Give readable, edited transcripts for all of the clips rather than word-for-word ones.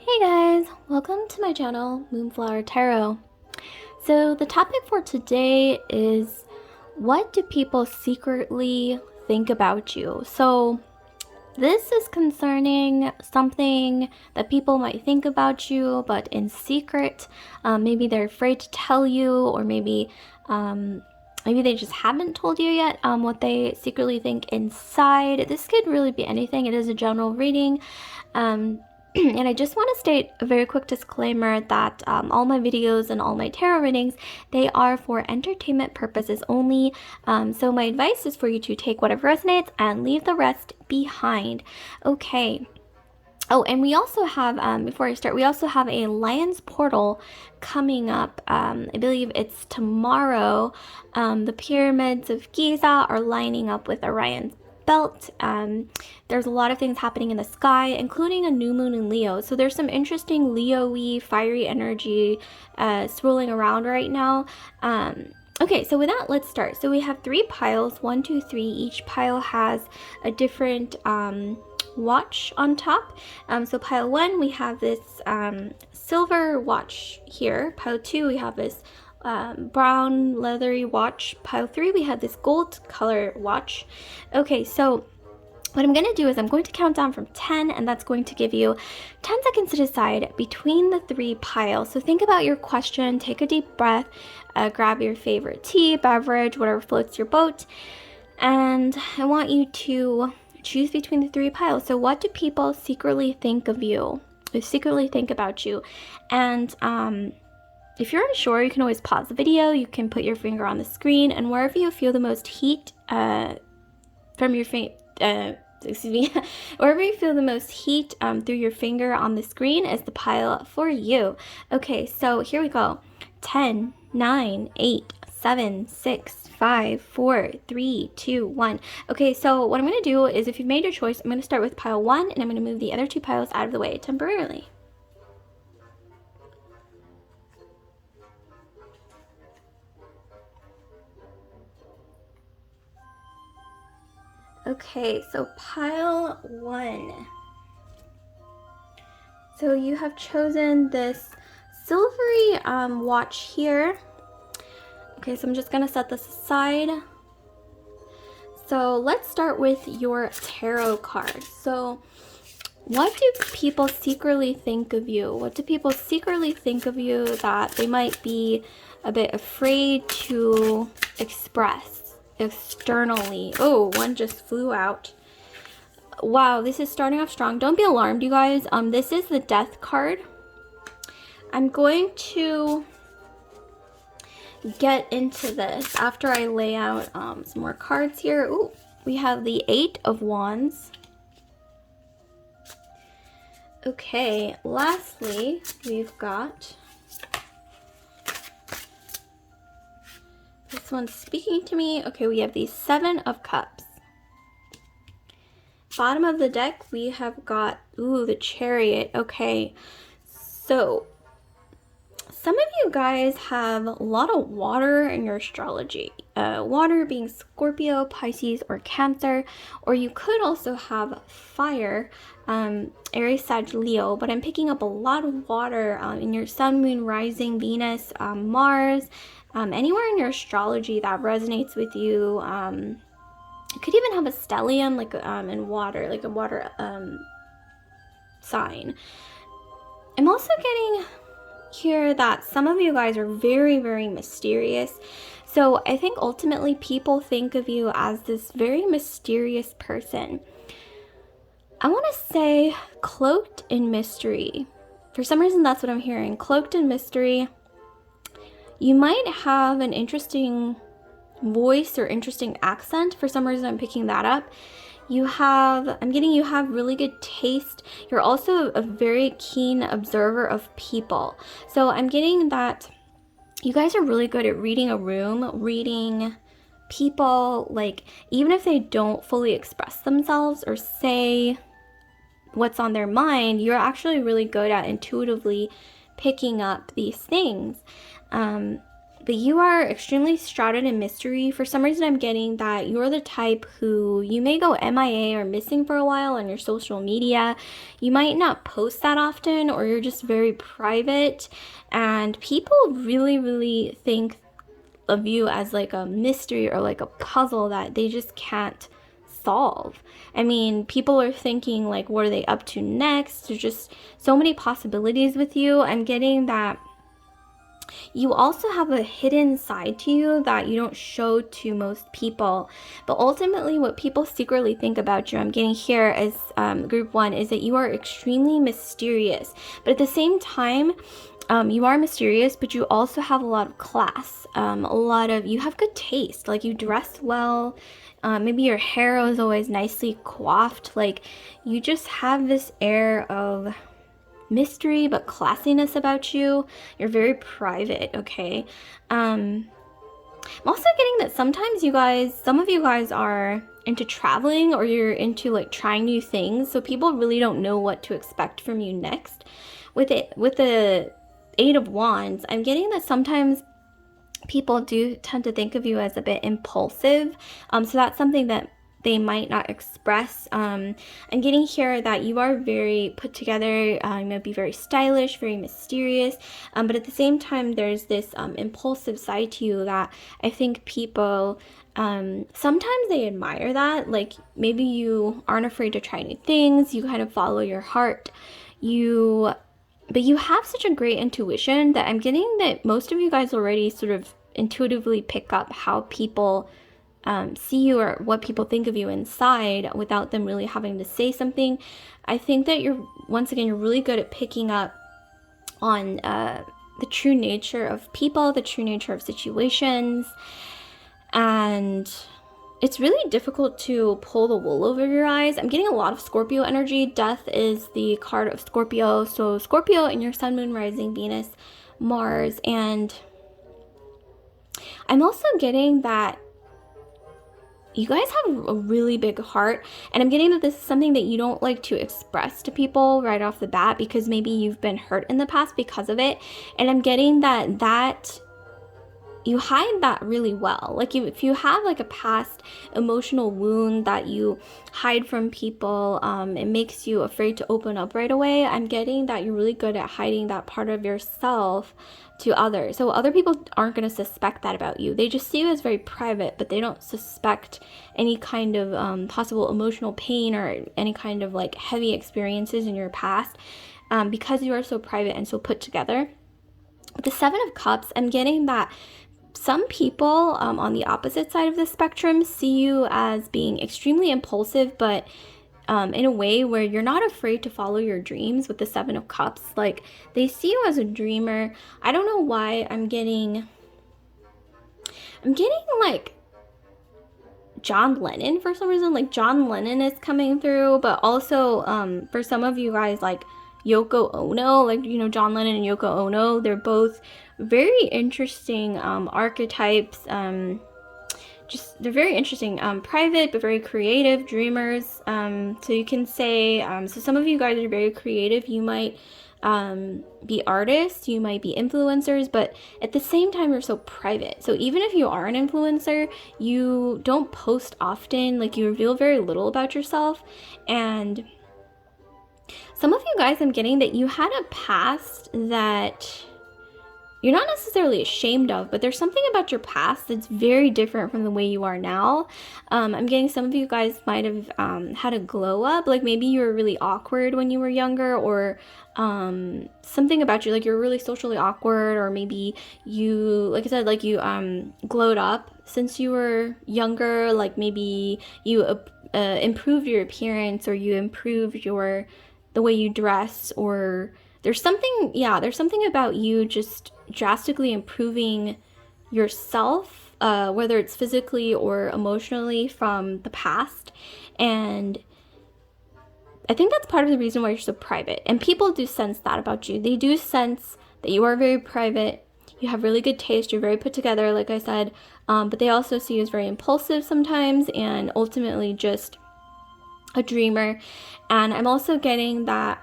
Hey guys, welcome to my channel, Moonflower Tarot. So the topic for today is, what do people secretly think about you? So this is concerning something that people might think about you, but in secret. Maybe they're afraid to tell you, or maybe they just haven't told you yet what they secretly think inside. This could really be anything. It is a general reading. And I just want to state a very quick disclaimer that all my videos and all my tarot readings, they are for entertainment purposes only. So my advice is for you to take whatever resonates and leave the rest behind. Okay. Oh, and we also have, before I start, we also have a Lion's Portal coming up. I believe it's tomorrow. The pyramids of Giza are lining up with Orion's belt. There's a lot of things happening in the sky, including a new moon in Leo. So there's some interesting Leo-y, fiery energy swirling around right now. Okay, so with that, let's start. So we have 3 piles, 1, 2, 3. Each pile has a different watch on top. So pile 1, we have this silver watch here. Pile 2, we have this brown leathery watch. Pile 3, we have this gold color watch. Okay, so what I'm going to do is I'm going to count down from 10, and that's going to give you 10 seconds to decide between the 3 piles. So think about your question, take a deep breath, grab your favorite tea, beverage, whatever floats your boat, and I want you to choose between the 3 piles. So what do people secretly think of you? They secretly think about you. And if you're unsure, you can always pause the video. You can put your finger on the screen, and wherever you feel the most heat from your wherever you feel the most heat through your finger on the screen is the pile for you. Okay, so here we go. 10, 9, 8, 7, 6, 5, 4, 3, 2, 1. Okay, so what I'm going to do is, if you've made your choice, I'm going to start with pile 1, and I'm going to move the other 2 piles out of the way temporarily. Okay, so pile 1. So you have chosen this silvery watch here. Okay, so I'm just going to set this aside. So let's start with your tarot card. So what do people secretly think of you? What do people secretly think of you that they might be a bit afraid to express externally? Oh, one just flew out. Wow, this is starting off strong. Don't be alarmed, you guys. This is the Death card. I'm going to get into this after I lay out some more cards here. Ooh, we have the 8 of Wands. Okay, lastly, we've got this one speaking to me. Okay, we have the 7 of Cups. Bottom of the deck, we have got, ooh, the Chariot. Okay, so some of you guys have a lot of water in your astrology. Water being Scorpio, Pisces, or Cancer. Or you could also have fire, Aries, Sag, Leo. But I'm picking up a lot of water in your Sun, Moon, Rising, Venus, Mars. Anywhere in your astrology that resonates with you. You could even have a stellium, like in water, like a water sign. I'm also getting here that some of you guys are very, very mysterious. So I think ultimately people think of you as this very mysterious person. I want to say cloaked in mystery. For some reason, that's what I'm hearing. Cloaked in mystery. You might have an interesting voice or interesting accent. For some reason, I'm picking that up. You have really good taste. You're also a very keen observer of people. So I'm getting that you guys are really good at reading a room, reading people, like even if they don't fully express themselves or say what's on their mind, you're actually really good at intuitively picking up these things. but you are extremely shrouded in mystery. For some reason, I'm getting that you're the type who you may go MIA or missing for a while on your social media. You might not post that often, or you're just very private, and people really, really think of you as like a mystery or like a puzzle that they just can't solve. I mean, people are thinking like, what are they up to next? There's just so many possibilities with you. I'm getting that you also have a hidden side to you that you don't show to most people. But ultimately, what people secretly think about you, I'm getting here as group 1, is that you are extremely mysterious. But at the same time, you are mysterious, but you also have a lot of class. You have good taste. Like, you dress well. Maybe your hair is always nicely coiffed. Like, you just have this air of mystery but classiness about you. You're very private, okay? I'm also getting that sometimes some of you guys are into traveling, or you're into like trying new things, so people really don't know what to expect from you next. With the 8 of Wands, I'm getting that sometimes people do tend to think of you as a bit impulsive, so that's something that they might not express. I'm getting here that you are very put together. You might be very stylish, very mysterious, but at the same time, there's this impulsive side to you that I think people sometimes they admire that. Like, maybe you aren't afraid to try new things. You kind of follow your heart. But you have such a great intuition that I'm getting that most of you guys already sort of intuitively pick up how people see you, or what people think of you inside, without them really having to say something. I think that you're really good at picking up on the true nature of people, the true nature of situations, and it's really difficult to pull the wool over your eyes. I'm getting a lot of Scorpio energy. Death is the card of Scorpio, so Scorpio in your Sun, Moon, Rising, Venus, Mars, and I'm also getting that you guys have a really big heart, and I'm getting that this is something that you don't like to express to people right off the bat, because maybe you've been hurt in the past because of it, and I'm getting that you hide that really well. Like, if you have like a past emotional wound that you hide from people, it makes you afraid to open up right away. I'm getting that you're really good at hiding that part of yourself to others. So other people aren't going to suspect that about you. They just see you as very private, but they don't suspect any kind of possible emotional pain or any kind of like heavy experiences in your past, because you are so private and so put together. With the 7 of Cups, I'm getting that some people on the opposite side of the spectrum see you as being extremely impulsive, but in a way where you're not afraid to follow your dreams. With the 7 of Cups, like, they see you as a dreamer. I don't know why I'm getting like John Lennon for some reason. Like, John Lennon is coming through, but also for some of you guys, like Yoko Ono, like, you know, John Lennon and Yoko Ono, they're both very interesting archetypes. They're very interesting, private but very creative dreamers. So you can say, so some of you guys are very creative. You might be artists, you might be influencers, but at the same time, you're so private. So even if you are an influencer, you don't post often. Like, you reveal very little about yourself. And some of you guys, I'm getting that you had a past that you're not necessarily ashamed of, but there's something about your past that's very different from the way you are now. I'm getting some of you guys might have had a glow up, like maybe you were really awkward when you were younger, or something about you, like you're really socially awkward, or maybe you, like I said, like you glowed up since you were younger, like maybe you improved your appearance, or you improved the way you dress, or there's something about you just drastically improving yourself, whether it's physically or emotionally, from the past. And I think that's part of the reason why you're so private. And people do sense that about you. They do sense that you are very private. You have really good taste. You're very put together, like I said. But they also see you as very impulsive sometimes, and ultimately just a dreamer. And I'm also getting that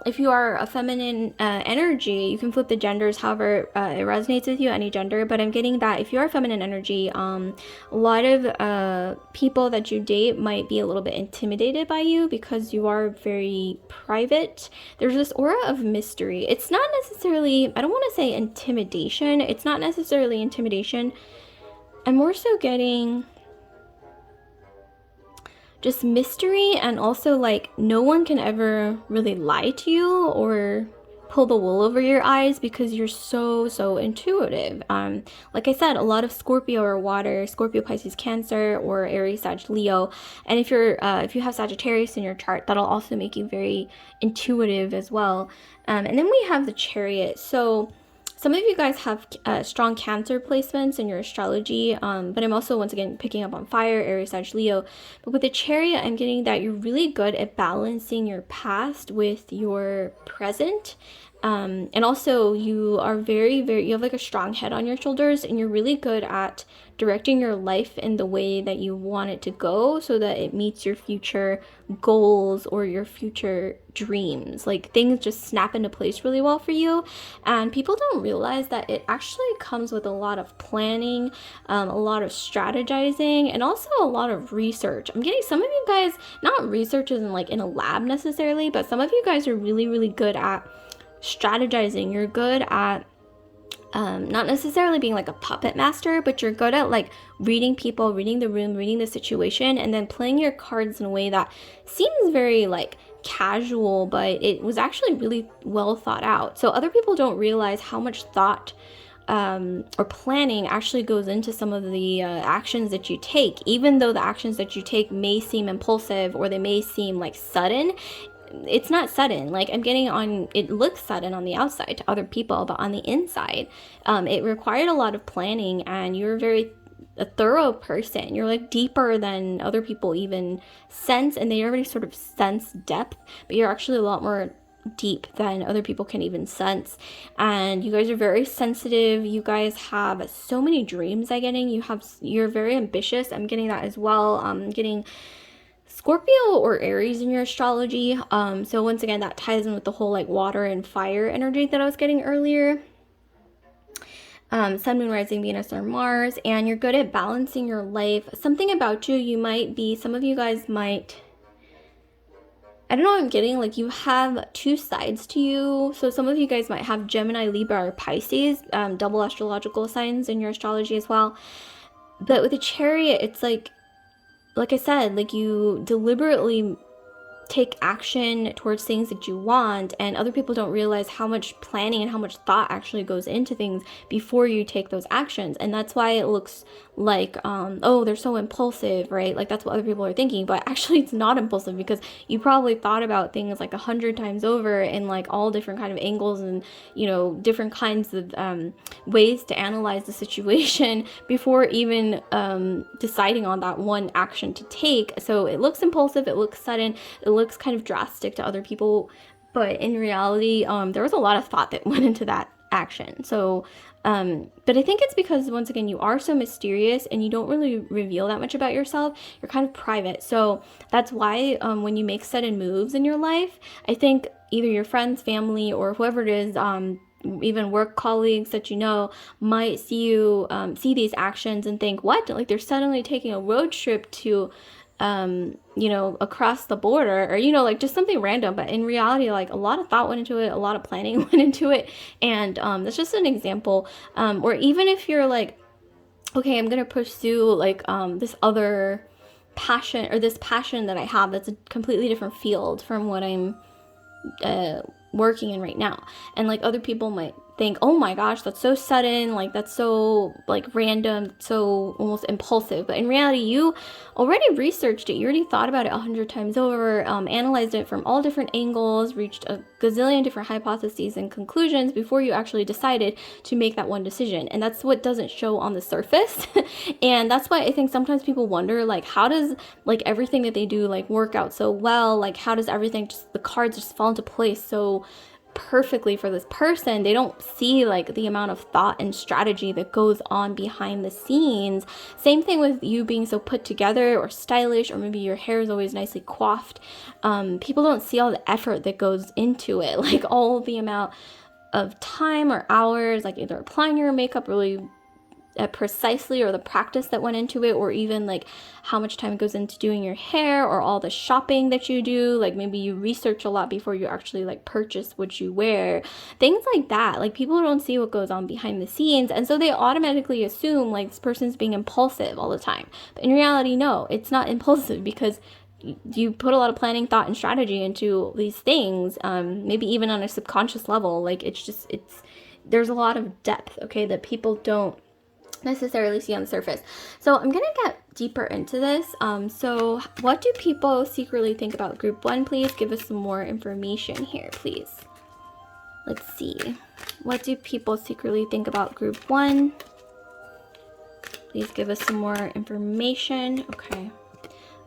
if you are a feminine energy, you can flip the genders however it resonates with you, any gender. But I'm getting that if you are feminine energy, a lot of people that you date might be a little bit intimidated by you because you are very private. There's this aura of mystery. It's not necessarily, I don't want to say intimidation. It's not necessarily intimidation. I'm more so getting just mystery, and also like no one can ever really lie to you or pull the wool over your eyes because you're so intuitive. Like I said, a lot of Scorpio or water, Scorpio, Pisces, Cancer, or Aries, Sag, Leo. And if you have Sagittarius in your chart, that'll also make you very intuitive as well. And then we have the Chariot. So some of you guys have strong Cancer placements in your astrology, but I'm also, once again, picking up on fire, Aries, Sag, Leo. But with the Chariot, I'm getting that you're really good at balancing your past with your present. And also you are you have like a strong head on your shoulders, and you're really good at directing your life in the way that you want it to go so that it meets your future goals or your future dreams. Like things just snap into place really well for you. And people don't realize that it actually comes with a lot of planning, a lot of strategizing, and also a lot of research. I'm getting some of you guys, not research isn't like in a lab necessarily, but some of you guys are really good at strategizing. You're good at not necessarily being like a puppet master, but you're good at like reading people, reading the room, reading the situation, and then playing your cards in a way that seems very like casual, but it was actually really well thought out. So other people don't realize how much thought or planning actually goes into some of the actions that you take. Even though the actions that you take may seem impulsive or they may seem like sudden, it's not sudden. Like I'm getting on, it looks sudden on the outside to other people, but on the inside, it required a lot of planning, and you're a thorough person. You're like deeper than other people even sense, and they already sort of sense depth, but you're actually a lot more deep than other people can even sense. And you guys are very sensitive. You guys have so many dreams. You're very ambitious. I'm getting that as well. I'm getting Scorpio or Aries in your astrology. So once again, that ties in with the whole like water and fire energy that I was getting earlier. Sun, Moon, Rising, Venus, or Mars. And you're good at balancing your life. Something about you might be, some of you guys might, I don't know what I'm getting, like you have two sides to you. So some of you guys might have Gemini, Libra, or Pisces, double astrological signs in your astrology as well. But with the Chariot, it's like I said, like you deliberately take action towards things that you want, and other people don't realize how much planning and how much thought actually goes into things before you take those actions. And that's why it looks like oh, they're so impulsive, right? Like that's what other people are thinking, but actually it's not impulsive, because you probably thought about things like 100 times over in like all different kind of angles and, you know, different kinds of ways to analyze the situation before even deciding on that one action to take. So it looks impulsive, it looks sudden, it looks kind of drastic to other people, but in reality there was a lot of thought that went into that action. So but I think it's because, once again, you are so mysterious and you don't really reveal that much about yourself. You're kind of private. So that's why when you make sudden moves in your life, I think either your friends, family, or whoever it is, even work colleagues that you know, might see you see these actions and think, what, like they're suddenly taking a road trip to you know, across the border, or, you know, like just something random. But in reality, like a lot of thought went into it, a lot of planning went into it. And that's just an example. Or even if you're like, okay, I'm gonna pursue like this other passion, or this passion that I have that's a completely different field from what I'm working in right now. And like other people might think, oh my gosh, that's so sudden, like that's so like random, so almost impulsive. But in reality, you already researched it, you already thought about it 100 times over, analyzed it from all different angles, reached a gazillion different hypotheses and conclusions before you actually decided to make that one decision. And that's what doesn't show on the surface. And that's why I think sometimes people wonder, like, how does like everything that they do like work out so well? Like, how does everything, just the cards just fall into place so perfectly for this person, they don't see like the amount of thought and strategy that goes on behind the scenes. Same thing with you being so put together or stylish, or maybe your hair is always nicely coiffed. People don't see all the effort that goes into it, like all the amount of time or hours, like either applying your makeup really precisely, or the practice that went into it, or even like how much time goes into doing your hair, or all the shopping that you do. Like maybe you research a lot before you actually like purchase what you wear, things like that. Like people don't see what goes on behind the scenes, and so they automatically assume like this person's being impulsive all the time. But in reality, no, it's not impulsive, because you put a lot of planning, thought, and strategy into these things, maybe even on a subconscious level. Like it's there's a lot of depth, okay, that people don't necessarily see on the surface. So I'm gonna get deeper into this. So what do people secretly think about group 1? Please give us some more information here, please. Let's see. What do people secretly think about group 1? Please give us some more information. Okay.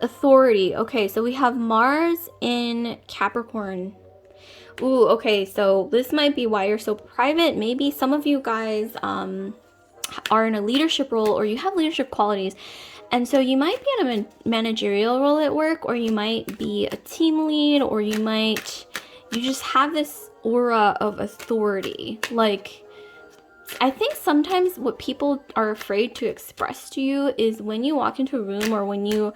Authority. Okay, so we have Mars in Capricorn. Ooh, okay, so this might be why you're so private. Maybe some of you guys are in a leadership role, or you have leadership qualities, and so you might be in a managerial role at work, or you might be a team lead, or you just have this aura of authority. Like, I think sometimes what people are afraid to express to you is when you walk into a room, or when you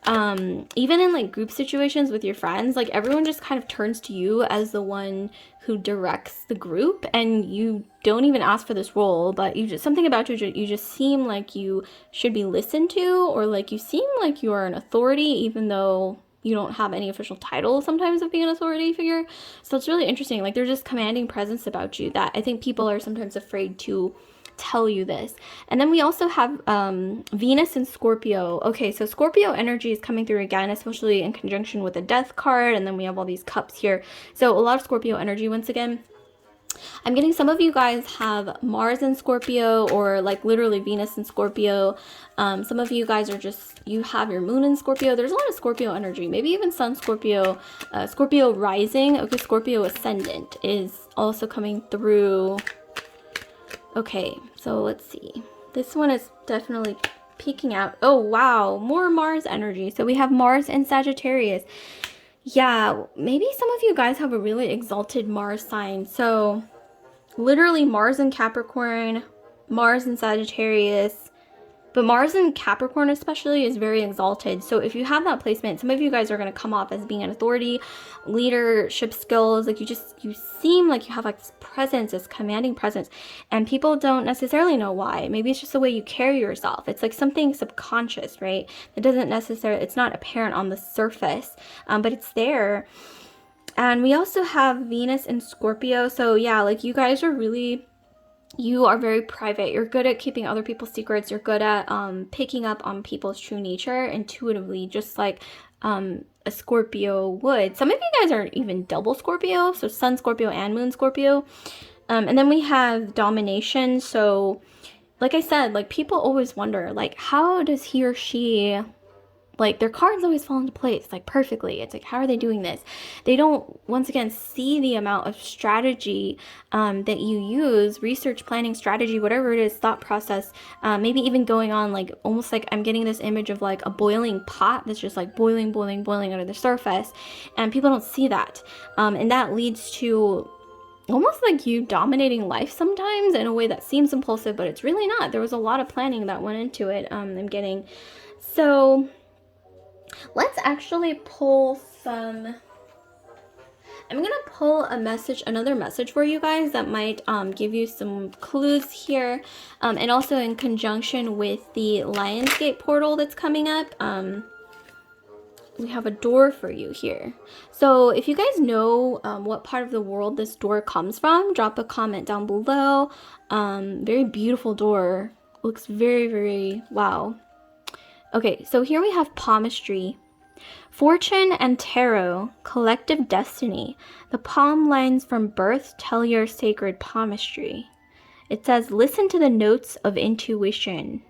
even in like group situations with your friends, like everyone just kind of turns to you as the one who directs the group, and you don't even ask for this role, but you just, something about you just seem like you should be listened to, or like you seem like you are an authority, even though you don't have any official title sometimes of being an authority figure. So it's really interesting. Like there's just commanding presence about you that I think people are sometimes afraid to tell you this. And then we also have Venus and Scorpio. Okay, so Scorpio energy is coming through again, especially in conjunction with the Death card, and then we have all these cups here. So a lot of Scorpio energy once again. I'm getting some of you guys have Mars in Scorpio, or like literally Venus in Scorpio. Some of you guys are just, you have your moon in Scorpio. There's a lot of Scorpio energy, maybe even Sun Scorpio, Scorpio rising. Okay, Scorpio ascendant is also coming through. Okay, so let's see. This one is definitely peeking out. Oh, wow. More Mars energy. So we have Mars and Sagittarius. Yeah, maybe some of you guys have a really exalted Mars sign. So literally Mars in Capricorn, Mars in Sagittarius. But Mars in Capricorn especially is very exalted. So if you have that placement, some of you guys are going to come off as being an authority, leadership skills. Like you seem like you have like this presence, this commanding presence. And people don't necessarily know why. Maybe it's just the way you carry yourself. It's like something subconscious, right? It doesn't necessarily, it's not apparent on the surface, but it's there. And we also have Venus in Scorpio. So yeah, like you guys are really, you are very private. You're good at keeping other people's secrets. You're good at picking up on people's true nature intuitively, just like a Scorpio would. Some of you guys are even double Scorpio, so Sun Scorpio and Moon Scorpio. And then we have Domination. So like I said, like people always wonder, like how does he or she, like their cards always fall into place like perfectly. It's like, how are they doing this? They don't, once again, see the amount of strategy that you use, research, planning, strategy, whatever it is, thought process, maybe even going on like almost like I'm getting this image of like a boiling pot that's just like boiling under the surface, and people don't see that. And that leads to almost like you dominating life sometimes in a way that seems impulsive, but it's really not. There was a lot of planning that went into it. I'm getting. So let's actually pull some. I'm gonna pull a message, another message for you guys that might give you some clues here, and also in conjunction with the Lionsgate portal that's coming up. We have a door for you here. So if you guys know what part of the world this door comes from, drop a comment down below. Very beautiful door. Looks very, very wow. Okay, so here we have palmistry. Fortune and tarot, collective destiny. The palm lines from birth tell your sacred palmistry. It says, listen to the notes of intuition.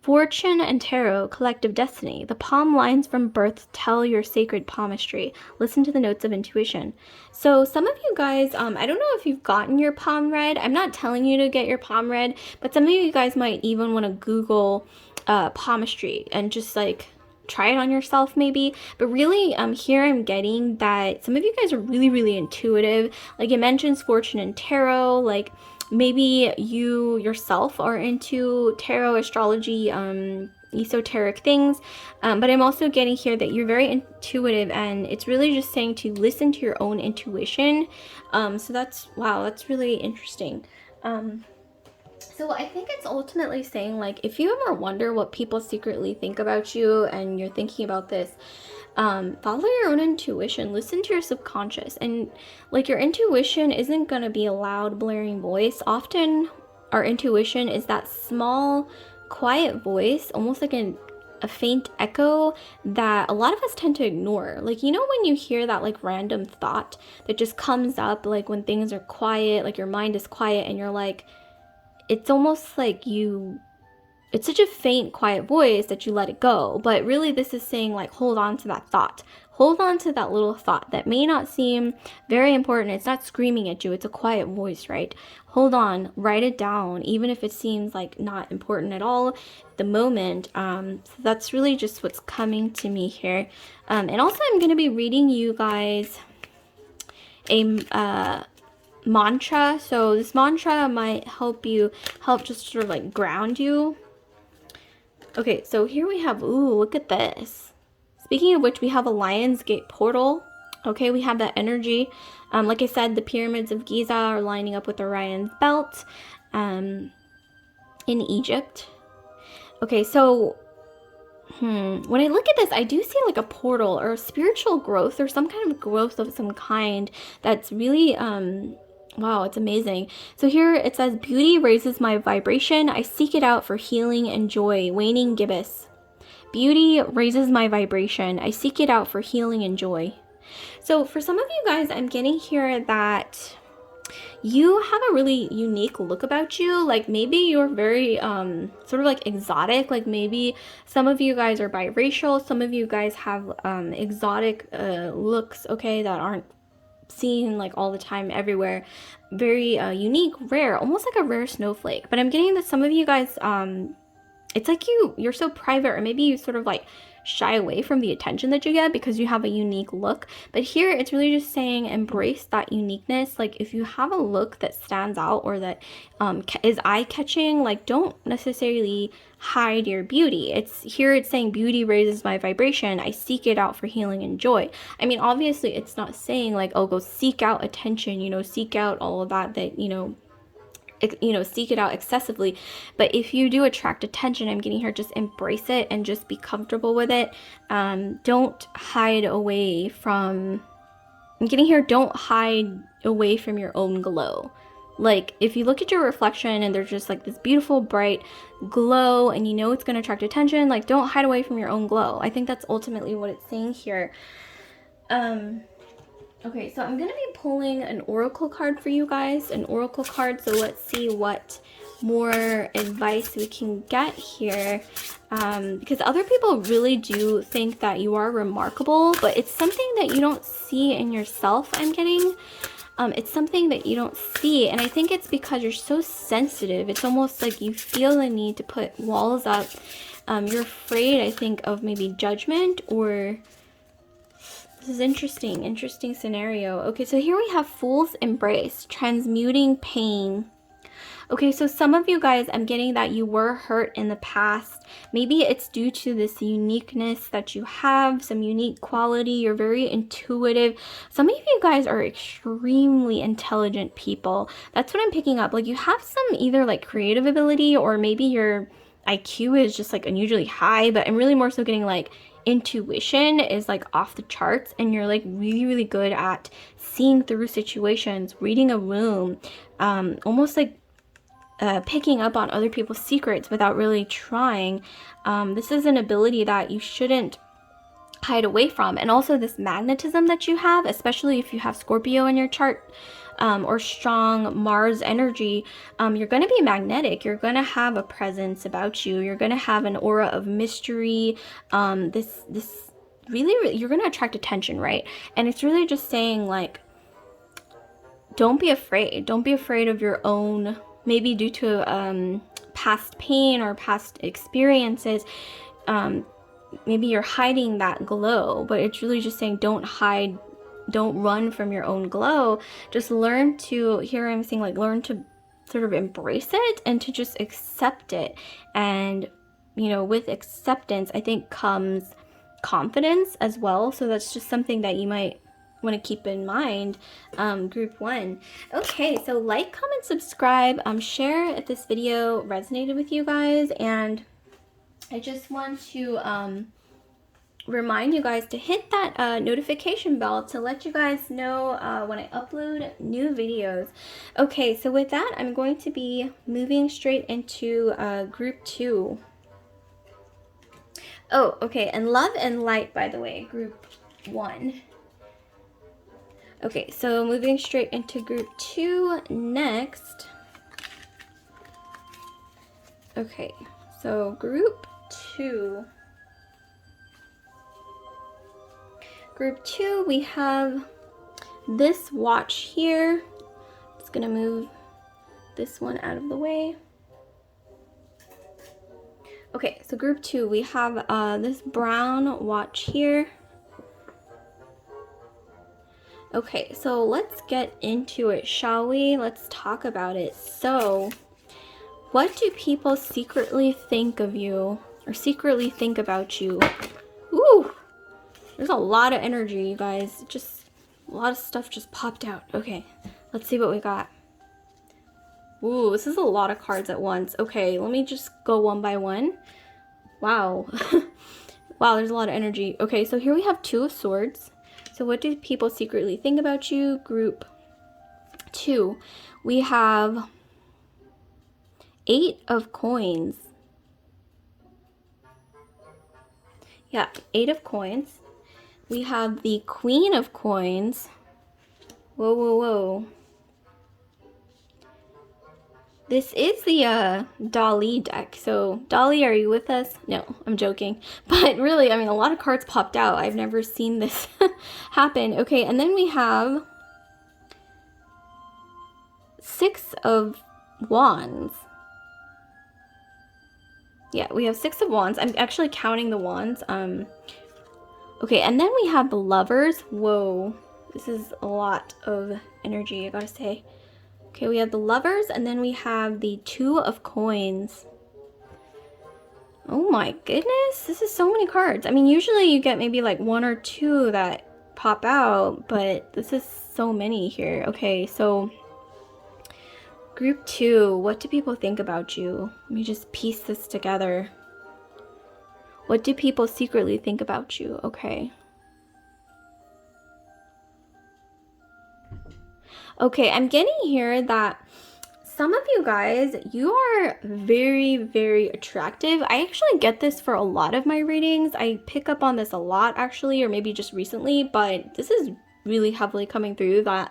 Fortune and Tarot, Collective Destiny. The palm lines from birth tell your sacred palmistry. Listen to the notes of intuition. So some of you guys, I don't know if you've gotten your palm read. I'm not telling you to get your palm read, but some of you guys might even want to Google palmistry and just like try it on yourself maybe. But really, here I'm getting that some of you guys are really, really intuitive. Like it mentions Fortune and Tarot, like maybe you yourself are into tarot, astrology, esoteric things, but I'm also getting here that you're very intuitive, and it's really just saying to listen to your own intuition. So that's, wow, that's really interesting. So I think it's ultimately saying, like, if you ever wonder what people secretly think about you and you're thinking about this, follow your own intuition, listen to your subconscious, and like your intuition isn't going to be a loud blaring voice. Often our intuition is that small quiet voice, almost like a faint echo that a lot of us tend to ignore. Like, you know, when you hear that like random thought that just comes up, like when things are quiet, like your mind is quiet and you're like, it's almost like it's such a faint, quiet voice that you let it go. But really this is saying, like, hold on to that thought. Hold on to that little thought that may not seem very important. It's not screaming at you. It's a quiet voice, right? Hold on, write it down, even if it seems like not important at all at the moment. So that's really just what's coming to me here. And also I'm going to be reading you guys a mantra. So this mantra might help just sort of like ground you. Okay, so here we have, ooh, look at this. Speaking of which, we have a Lion's Gate portal. Okay, we have that energy. Like I said, the pyramids of Giza are lining up with Orion's belt in Egypt. Okay, so when I look at this, I do see like a portal or a spiritual growth or some kind of growth of some kind that's really wow, it's amazing. So here it says, beauty raises my vibration. I seek it out for healing and joy. Waning Gibbous. Beauty raises my vibration. I seek it out for healing and joy. So for some of you guys, I'm getting here that you have a really unique look about you. Like maybe you're very sort of like exotic. Like maybe some of you guys are biracial. Some of you guys have exotic looks, okay, that aren't seen like all the time everywhere. Very unique, rare, almost like a rare snowflake. But I'm getting that some of you guys, it's like you're so private, or maybe you sort of like shy away from the attention that you get because you have a unique look. But here it's really just saying embrace that uniqueness. Like if you have a look that stands out or that is eye-catching, like don't necessarily hide your beauty. It's saying beauty raises my vibration. I seek it out for healing and joy. I mean, obviously it's not saying like, oh, go seek out attention, you know, seek out all of that, you know, seek it out excessively. But if you do attract attention, I'm getting here, just embrace it and just be comfortable with it. Don't hide away from, I'm getting here, don't hide away from your own glow. Like if you look at your reflection and there's just like this beautiful bright glow and you know it's going to attract attention, like don't hide away from your own glow. I think that's ultimately what it's saying here. Okay, so I'm going to be pulling an oracle card for you guys, an oracle card. So let's see what more advice we can get here. Because other people really do think that you are remarkable, but it's something that you don't see in yourself, I'm getting. It's something that you don't see, and I think it's because you're so sensitive. It's almost like you feel the need to put walls up. You're afraid, I think, of maybe judgment or... This is interesting scenario. Okay, so here we have Fool's Embrace, transmuting pain. Okay, so some of you guys, I'm getting that you were hurt in the past. Maybe it's due to this uniqueness that you have, some unique quality. You're very intuitive. Some of you guys are extremely intelligent people. That's what I'm picking up. Like you have some either like creative ability or maybe your IQ is just like unusually high, but I'm really more so getting like intuition is like off the charts, and you're like really, really good at seeing through situations, reading a room, almost like picking up on other people's secrets without really trying. This is an ability that you shouldn't hide away from. And also this magnetism that you have, especially if you have Scorpio in your chart, or strong Mars energy, you're going to be magnetic. You're going to have a presence about you. You're going to have an aura of mystery. This really, you're going to attract attention, right? And it's really just saying, like, don't be afraid. Don't be afraid of your own, maybe due to past pain or past experiences. Maybe you're hiding that glow, but it's really just saying don't hide, don't run from your own glow. Just learn to, here I'm saying, like, learn to sort of embrace it and to just accept it. And, you know, with acceptance, I think comes confidence as well. So that's just something that you might want to keep in mind, group 1. Okay, so like, comment, subscribe, share if this video resonated with you guys. And I just want to remind you guys to hit that notification bell to let you guys know when I upload new videos. Okay, so with that, I'm going to be moving straight into group 2. Oh, okay, and love and light, by the way, group 1. Okay, so moving straight into group 2 next. Okay, so group 2. Group 2, we have this watch here. Just gonna move this one out of the way. Okay, so group 2, we have this brown watch here. Okay, so let's get into it, shall we? Let's talk about it. So, what do people secretly think of you, or secretly think about you? Ooh, there's a lot of energy, you guys. Just a lot of stuff just popped out. Okay, let's see what we got. Ooh, this is a lot of cards at once. Okay, let me just go one by one. Wow. Wow, there's a lot of energy. Okay, so here we have 2 of Swords. So what do people secretly think about you? Group 2. We have 8 of Coins. Yeah, 8 of Coins. We have the Queen of Coins. Whoa, whoa, whoa. This is the Dolly deck. So, Dolly, are you with us? No, I'm joking. But really, I mean, a lot of cards popped out. I've never seen this happen. Okay, and then we have 6 of Wands. Yeah, we have 6 of Wands. I'm actually counting the wands. Okay, and then we have the Lovers. Whoa, this is a lot of energy, I gotta say. Okay, we have the Lovers, and then we have the 2 of Coins. Oh my goodness, this is so many cards. I mean, usually you get maybe like 1 or 2 that pop out, but this is so many here. Okay, so group 2, what do people think about you? Let me just piece this together. What do people secretly think about you? Okay. Okay, I'm getting here that some of you guys, you are very, very attractive. I actually get this for a lot of my readings. I pick up on this a lot, actually, or maybe just recently, but this is really heavily coming through that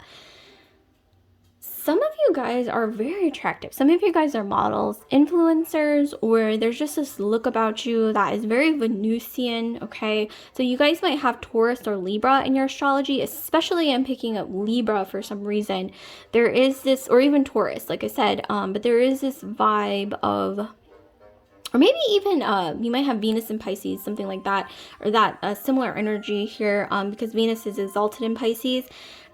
some of you guys are very attractive. Some of you guys are models, influencers, or there's just this look about you that is very Venusian, okay? So you guys might have Taurus or Libra in your astrology, especially I'm picking up Libra for some reason. There is this, or even Taurus, like I said, but there is this vibe of, or maybe even you might have Venus in Pisces, something like that, or that similar energy here, because Venus is exalted in Pisces.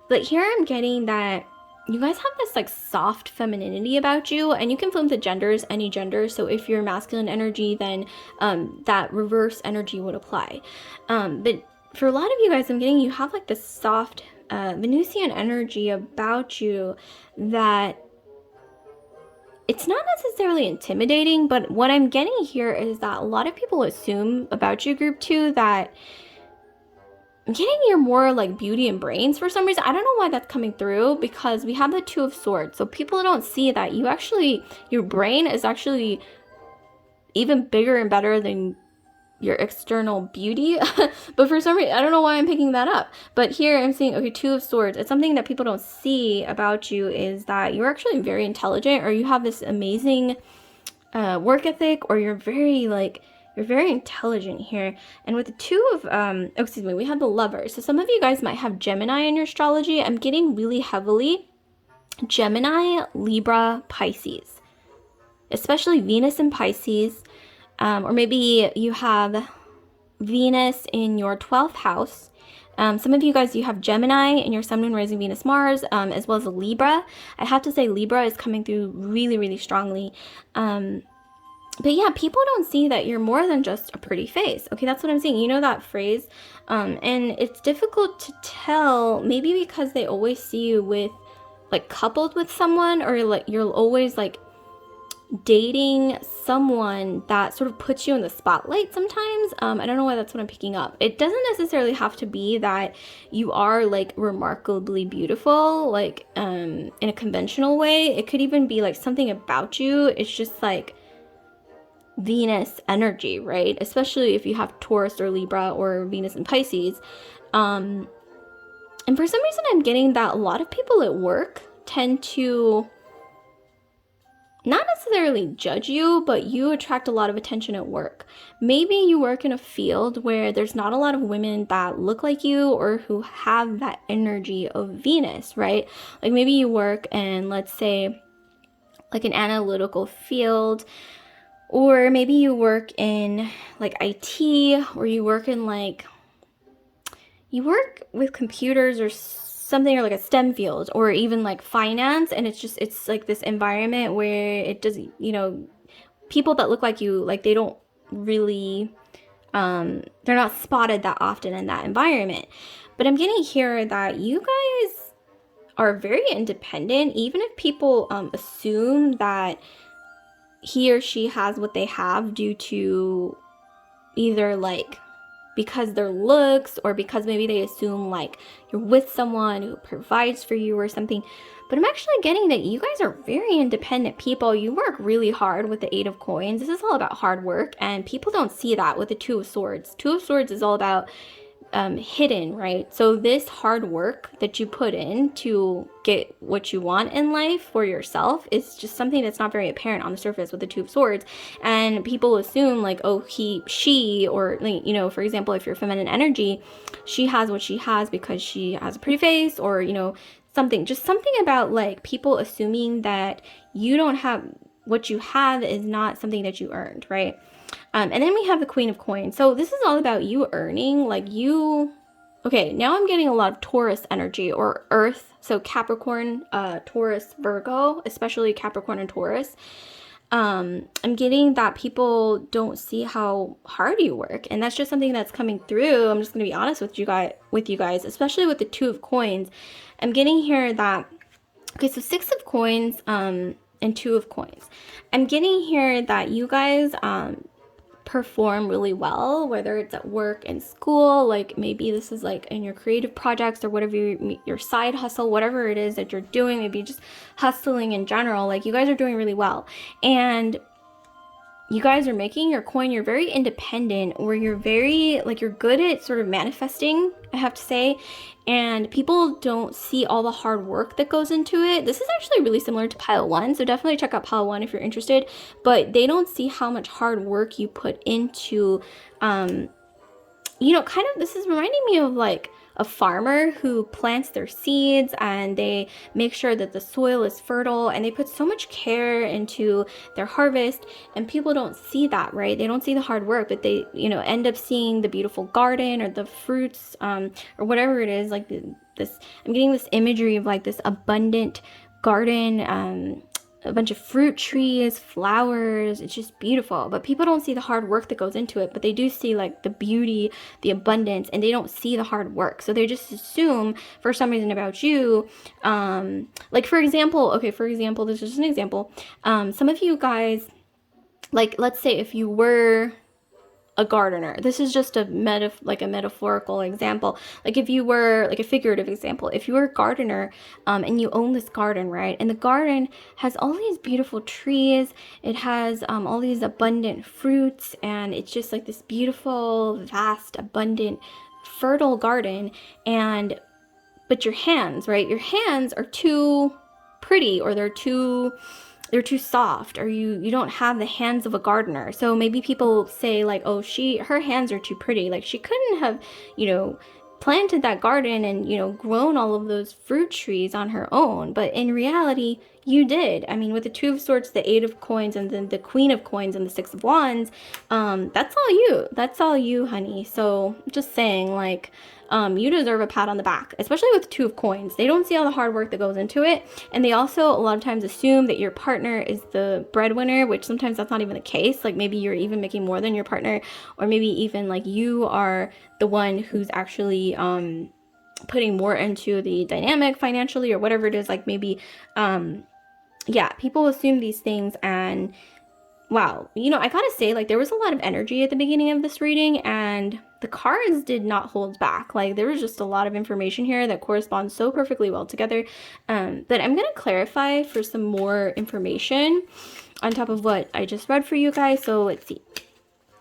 But here I'm getting that you guys have this like soft femininity about you, and you can flip the genders, any gender. So if you're masculine energy, then that reverse energy would apply. But for a lot of you guys, I'm getting you have like this soft Venusian energy about you that it's not necessarily intimidating, but what I'm getting here is that a lot of people assume about you, group 2, that I'm getting you're more like beauty and brains for some reason. I don't know why that's coming through, because we have the 2 of Swords. So people don't see that you actually, your brain is actually even bigger and better than your external beauty. But for some reason, I don't know why I'm picking that up. But here I'm seeing, okay, Two of Swords. It's something that people don't see about you is that you're actually very intelligent, or you have this amazing work ethic, or you're very intelligent here. And with the we have the Lover. So some of you guys might have Gemini in your astrology. I'm getting really heavily Gemini, Libra, Pisces, especially Venus in Pisces. Or maybe you have Venus in your 12th house. Some of you guys, you have Gemini in your Sun, Moon, Rising, Venus, Mars, as well as Libra. I have to say Libra is coming through really, really strongly. But yeah, people don't see that you're more than just a pretty face. Okay, that's what I'm saying. You know that phrase? And it's difficult to tell, maybe because they always see you with, like, coupled with someone, or like you're always like dating someone that sort of puts you in the spotlight sometimes. I don't know why that's what I'm picking up. It doesn't necessarily have to be that you are like remarkably beautiful, like in a conventional way. It could even be like something about you. It's just like Venus energy, right? Especially if you have Taurus or Libra or Venus in Pisces. And for some reason I'm getting that a lot of people at work tend to not necessarily judge you, but you attract a lot of attention at work. Maybe you work in a field where there's not a lot of women that look like you or who have that energy of Venus, right? Like maybe you work in, let's say, like an analytical field, or maybe you work in like IT, or you work in like, you work with computers or something, or like a STEM field, or even like finance, and it's like this environment where it does, you know, people that look like you, like they don't really, they're not spotted that often in that environment. But I'm getting here that you guys are very independent, even if people assume that he or she has what they have due to either like because their looks, or because maybe they assume like you're with someone who provides for you or something. But I'm actually getting that you guys are very independent people. You work really hard with the Eight of Coins. This is all about hard work, and people don't see that with the Two of Swords. Two of Swords is all about hidden, right? So this hard work that you put in to get what you want in life for yourself is just something that's not very apparent on the surface with the Two of Swords. And people assume like, oh, she, or like, you know, for example, if you're feminine energy, she has what she has because she has a pretty face, or, you know, something about like people assuming that you don't have what you have is not something that you earned, right? And then we have the Queen of Coins. So this is all about you earning, like you, okay, now I'm getting a lot of Taurus energy, or Earth. So Capricorn, Taurus, Virgo, especially Capricorn and Taurus. I'm getting that people don't see how hard you work, and that's just something that's coming through. I'm just going to be honest with you guys, especially with the Two of Coins. I'm getting here that, okay, so Six of Coins, and Two of Coins. I'm getting here that you guys, perform really well, whether it's at work and school, like maybe this is like in your creative projects or whatever, your side hustle, whatever it is that you're doing, maybe just hustling in general, like you guys are doing really well. And you guys are making your coin. You're very independent, or you're very, like, you're good at sort of manifesting, I have to say. And people don't see all the hard work that goes into it. This is actually really similar to pile one, so definitely check out pile one if you're interested. But they don't see how much hard work you put into, you know, kind of, this is reminding me of like a farmer who plants their seeds, and they make sure that the soil is fertile, and they put so much care into their harvest, and people don't see that, right? They don't see the hard work, but they, you know, end up seeing the beautiful garden or the fruits, or whatever it is, like this, I'm getting this imagery of like this abundant garden, a bunch of fruit trees, flowers. It's just beautiful. But people don't see the hard work that goes into it, but they do see like the beauty, the abundance, and they don't see the hard work. So they just assume for some reason about you, like for example, this is just an example. Some of you guys, like let's say if you were a gardener. This is just a metaphorical example. Like if you were, like a figurative example, if you were a gardener and you own this garden, right? And the garden has all these beautiful trees. It has all these abundant fruits, and it's just like this beautiful, vast, abundant, fertile garden. But your hands, right? Your hands are too pretty, or they're too soft, or you don't have the hands of a gardener. So maybe people say like, oh, her hands are too pretty, like she couldn't have, planted that garden and grown all of those fruit trees on her own. But in reality, you did. I mean, with the Two of Swords, the Eight of Coins, and then the Queen of Coins and the Six of Wands, that's all you, honey. So just saying, like, you deserve a pat on the back, especially with the Two of Coins. They don't see all the hard work that goes into it, and they also a lot of times assume that your partner is the breadwinner, which sometimes that's not even the case. Like maybe you're even making more than your partner, or maybe even like you are the one who's actually putting more into the dynamic financially, or whatever it is. Like maybe yeah, people assume these things. And wow, I gotta say, like, there was a lot of energy at the beginning of this reading, and the cards did not hold back. Like, there was just a lot of information here that corresponds so perfectly well together. But I'm gonna clarify for some more information on top of what I just read for you guys. So let's see.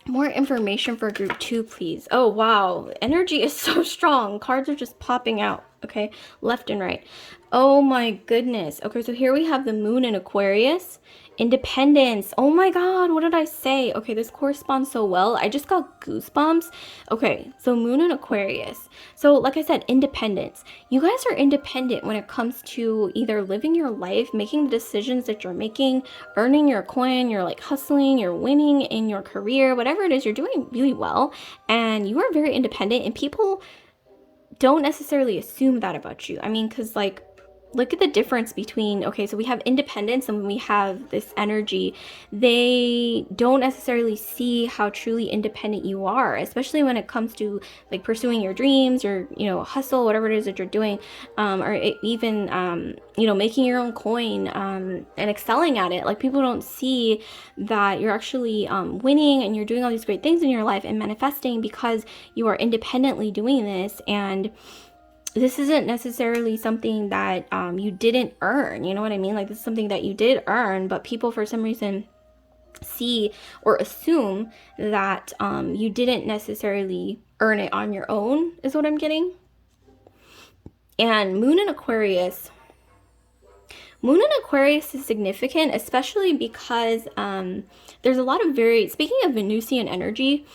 More information for group 2, please. Oh, wow. Energy is so strong. Cards are just popping out, okay? Left and right. Oh, my goodness. Okay, so here we have the moon in Aquarius. Independence. Oh, my God. What did I say? Okay, this corresponds so well. I just got goosebumps. Okay, so moon in Aquarius. So, like I said, independence. You guys are independent when it comes to either living your life, making the decisions that you're making, earning your coin, you're like hustling, you're winning in your career, whatever it is, you're doing really well, and you are very independent, and people don't necessarily assume that about you. I mean, because like, look at the difference between, okay, so we have independence and we have this energy. They don't necessarily see how truly independent you are, especially when it comes to like pursuing your dreams, or hustle, whatever it is that you're doing, or even making your own coin, and excelling at it. Like, people don't see that you're actually winning, and you're doing all these great things in your life and manifesting because you are independently doing this. And this isn't necessarily something that you didn't earn, you know what I mean? Like, this is something that you did earn, but people for some reason see or assume that you didn't necessarily earn it on your own, is what I'm getting. And moon in Aquarius. Moon in Aquarius is significant, especially because there's a lot of speaking of Venusian energy,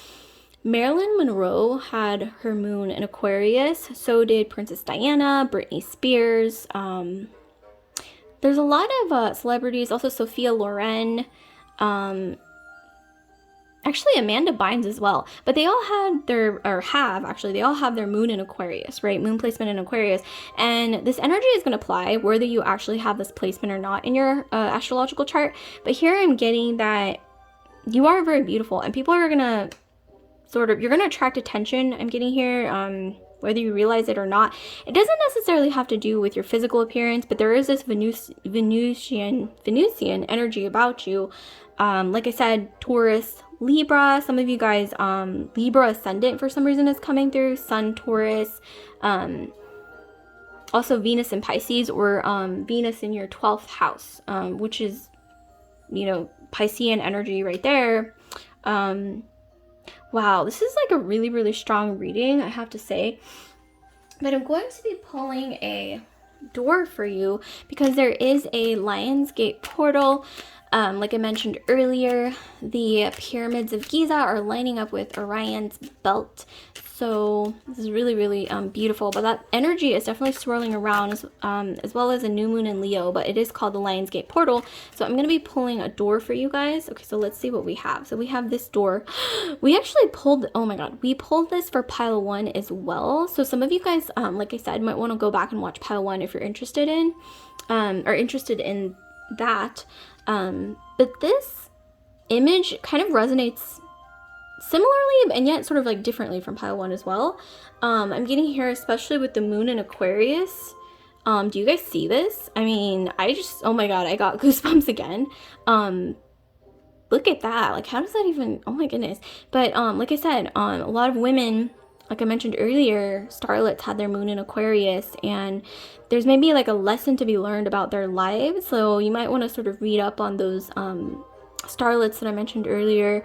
Marilyn Monroe had her moon in Aquarius. So did Princess Diana, Britney Spears. There's a lot of celebrities, also Sophia Loren, actually Amanda Bynes as well. But they all had they all have their moon in Aquarius, right? Moon placement in Aquarius. And this energy is going to apply whether you actually have this placement or not in your astrological chart. But here I'm getting that you are very beautiful, and people are going to you're going to attract attention, I'm getting here, whether you realize it or not. It doesn't necessarily have to do with your physical appearance, but there is this Venusian energy about you. Like I said, Taurus, Libra, some of you guys, Libra ascendant for some reason is coming through, Sun, Taurus, also Venus in Pisces, or Venus in your 12th house, which is, Piscean energy right there. Wow, this is like a really, really strong reading, I have to say. But I'm going to be pulling a door for you because there is a Lionsgate portal. Like I mentioned earlier, the pyramids of Giza are lining up with Orion's belt. So this is really, really beautiful. But that energy is definitely swirling around, as well as a new moon in Leo. But it is called the Lionsgate portal. So I'm going to be pulling a door for you guys. Okay, so let's see what we have. So we have this door. We actually pulled, oh my god, we pulled this for pile 1 as well. So some of you guys, like I said, might want to go back and watch pile 1 if you're interested in, that. But this image kind of resonates similarly and yet sort of like differently from pile 1 as well. I'm getting here, especially with the moon in Aquarius. Do you guys see this? I mean, oh my god, I got goosebumps again. look at that. Like, how does that even, oh my goodness. But like I said, a lot of women, like I mentioned earlier, starlets had their moon in Aquarius, and there's maybe like a lesson to be learned about their lives. So you might want to sort of read up on those starlets that I mentioned earlier,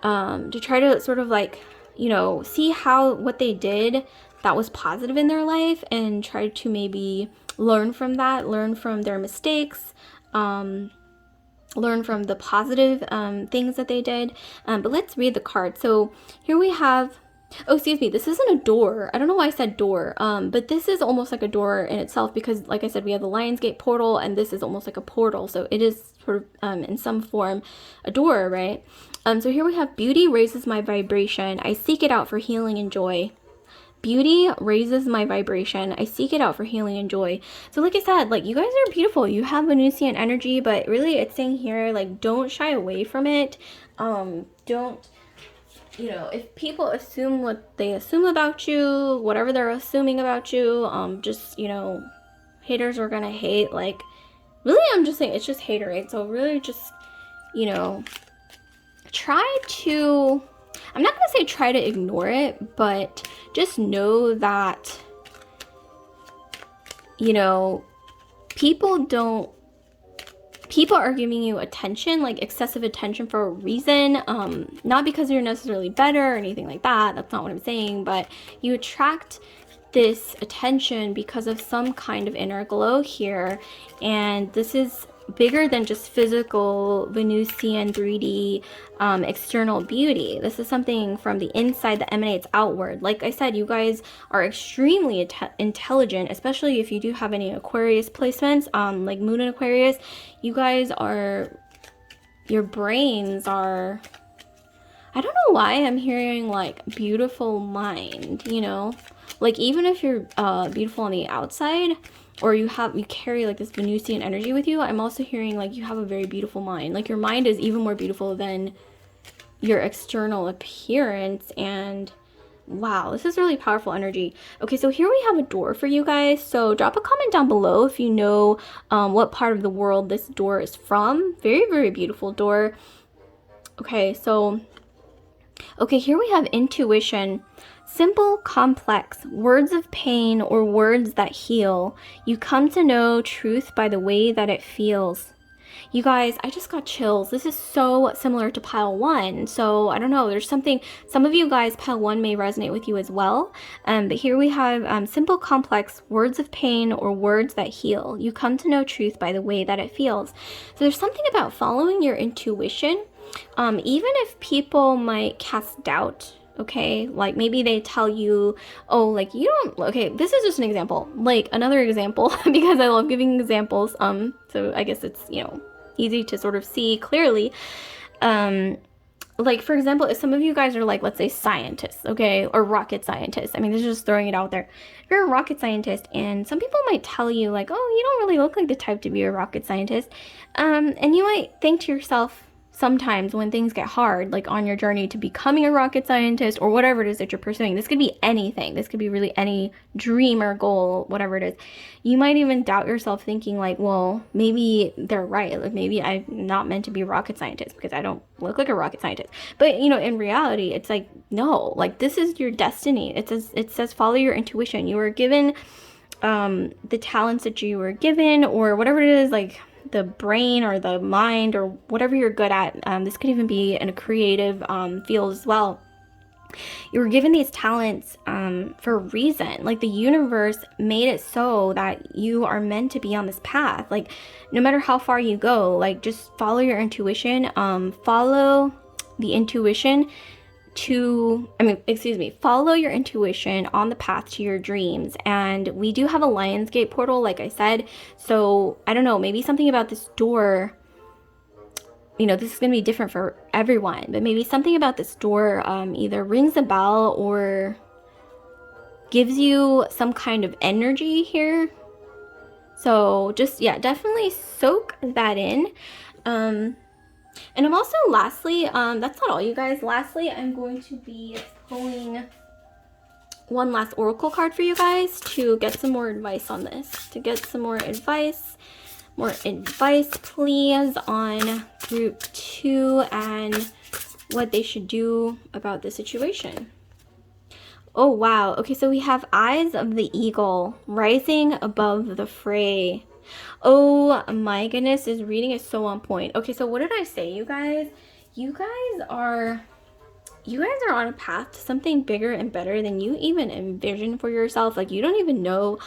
to try to sort of like, you know, see how what they did that was positive in their life, and try to maybe learn from that, learn from their mistakes, learn from the positive things that they did. But let's read the card. So here we have, oh, excuse me, this isn't a door. I don't know why I said door, but this is almost like a door in itself, because like I said, we have the Lionsgate portal, and this is almost like a portal. So it is sort of in some form a door, right? So here we have, beauty raises my vibration. I seek it out for healing and joy. Beauty raises my vibration. I seek it out for healing and joy. So like I said, like, you guys are beautiful. You have Venusian energy, but really it's saying here, like, don't shy away from it. Don't, you know, if people assume what they assume about you, whatever they're assuming about you, just, you know, haters are gonna hate. Like, really, I'm just saying, it's just haterade. So really just, you know, try to, I'm not going to say try to ignore it, but just know that, you know, people are giving you attention, like excessive attention, for a reason. Not because you're necessarily better or anything like that. That's not what I'm saying, but you attract this attention because of some kind of inner glow here. And this is bigger than just physical Venusian 3D external beauty. This is something from the inside that emanates outward. Like I said, you guys are extremely intelligent, especially if you do have any Aquarius placements, like moon in Aquarius. You guys are, your brains are, I don't know why I'm hearing like beautiful mind, you know, like even if you're beautiful on the outside, or you carry like this Venusian energy with you, I'm also hearing like you have a very beautiful mind. Like your mind is even more beautiful than your external appearance. And wow, this is really powerful energy. Okay, so here we have a door for you guys. So drop a comment down below if you know what part of the world this door is from. Very, very beautiful door. Okay, so here we have intuition. Simple, complex, words of pain or words that heal. You come to know truth by the way that it feels. You guys, I just got chills. This is so similar to pile 1. So I don't know, there's something, some of you guys, pile 1 may resonate with you as well. But here we have simple, complex, words of pain or words that heal. You come to know truth by the way that it feels. So there's something about following your intuition. Even if people might cast doubt, okay, like maybe they tell you, oh, like you don't, okay, this is just an example, like another example, because I love giving examples, so I guess it's, you know, easy to sort of see clearly. Like for example, if some of you guys are like, let's say scientists, okay, or rocket scientists, I mean, this is just throwing it out there. If you're a rocket scientist and some people might tell you like, oh, you don't really look like the type to be a rocket scientist, and you might think to yourself, sometimes when things get hard, like on your journey to becoming a rocket scientist or whatever it is that you're pursuing, this could be anything. This could be really any dream or goal, whatever it is. You might even doubt yourself thinking like, well, maybe they're right. Like maybe I'm not meant to be a rocket scientist because I don't look like a rocket scientist. But you know, in reality, it's like, no, like this is your destiny. It says follow your intuition. You were given the talents that you were given, or whatever it is, like the brain or the mind or whatever you're good at. This could even be in a creative field as well. You were given these talents for a reason. Like the universe made it so that you are meant to be on this path. Like no matter how far you go, like just follow your intuition. Follow the intuition follow your intuition on the path to your dreams. And we do have a Lionsgate portal, like I said. So I don't know, maybe something about this door, you know, this is going to be different for everyone, but maybe something about this door either rings a bell or gives you some kind of energy here. So just, yeah, definitely soak that in. And I'm also, lastly, that's not all, you guys. Lastly, I'm going to be pulling one last oracle card for you guys to get some more advice on this. To get some more advice please, on group 2 and what they should do about the situation. Oh, wow. Okay, so we have Eyes of the Eagle, rising above the fray. Oh my goodness, this reading is so on point. Okay, so what did I say, you guys? You guys are on a path to something bigger and better than you even envision for yourself. Like, you don't even know,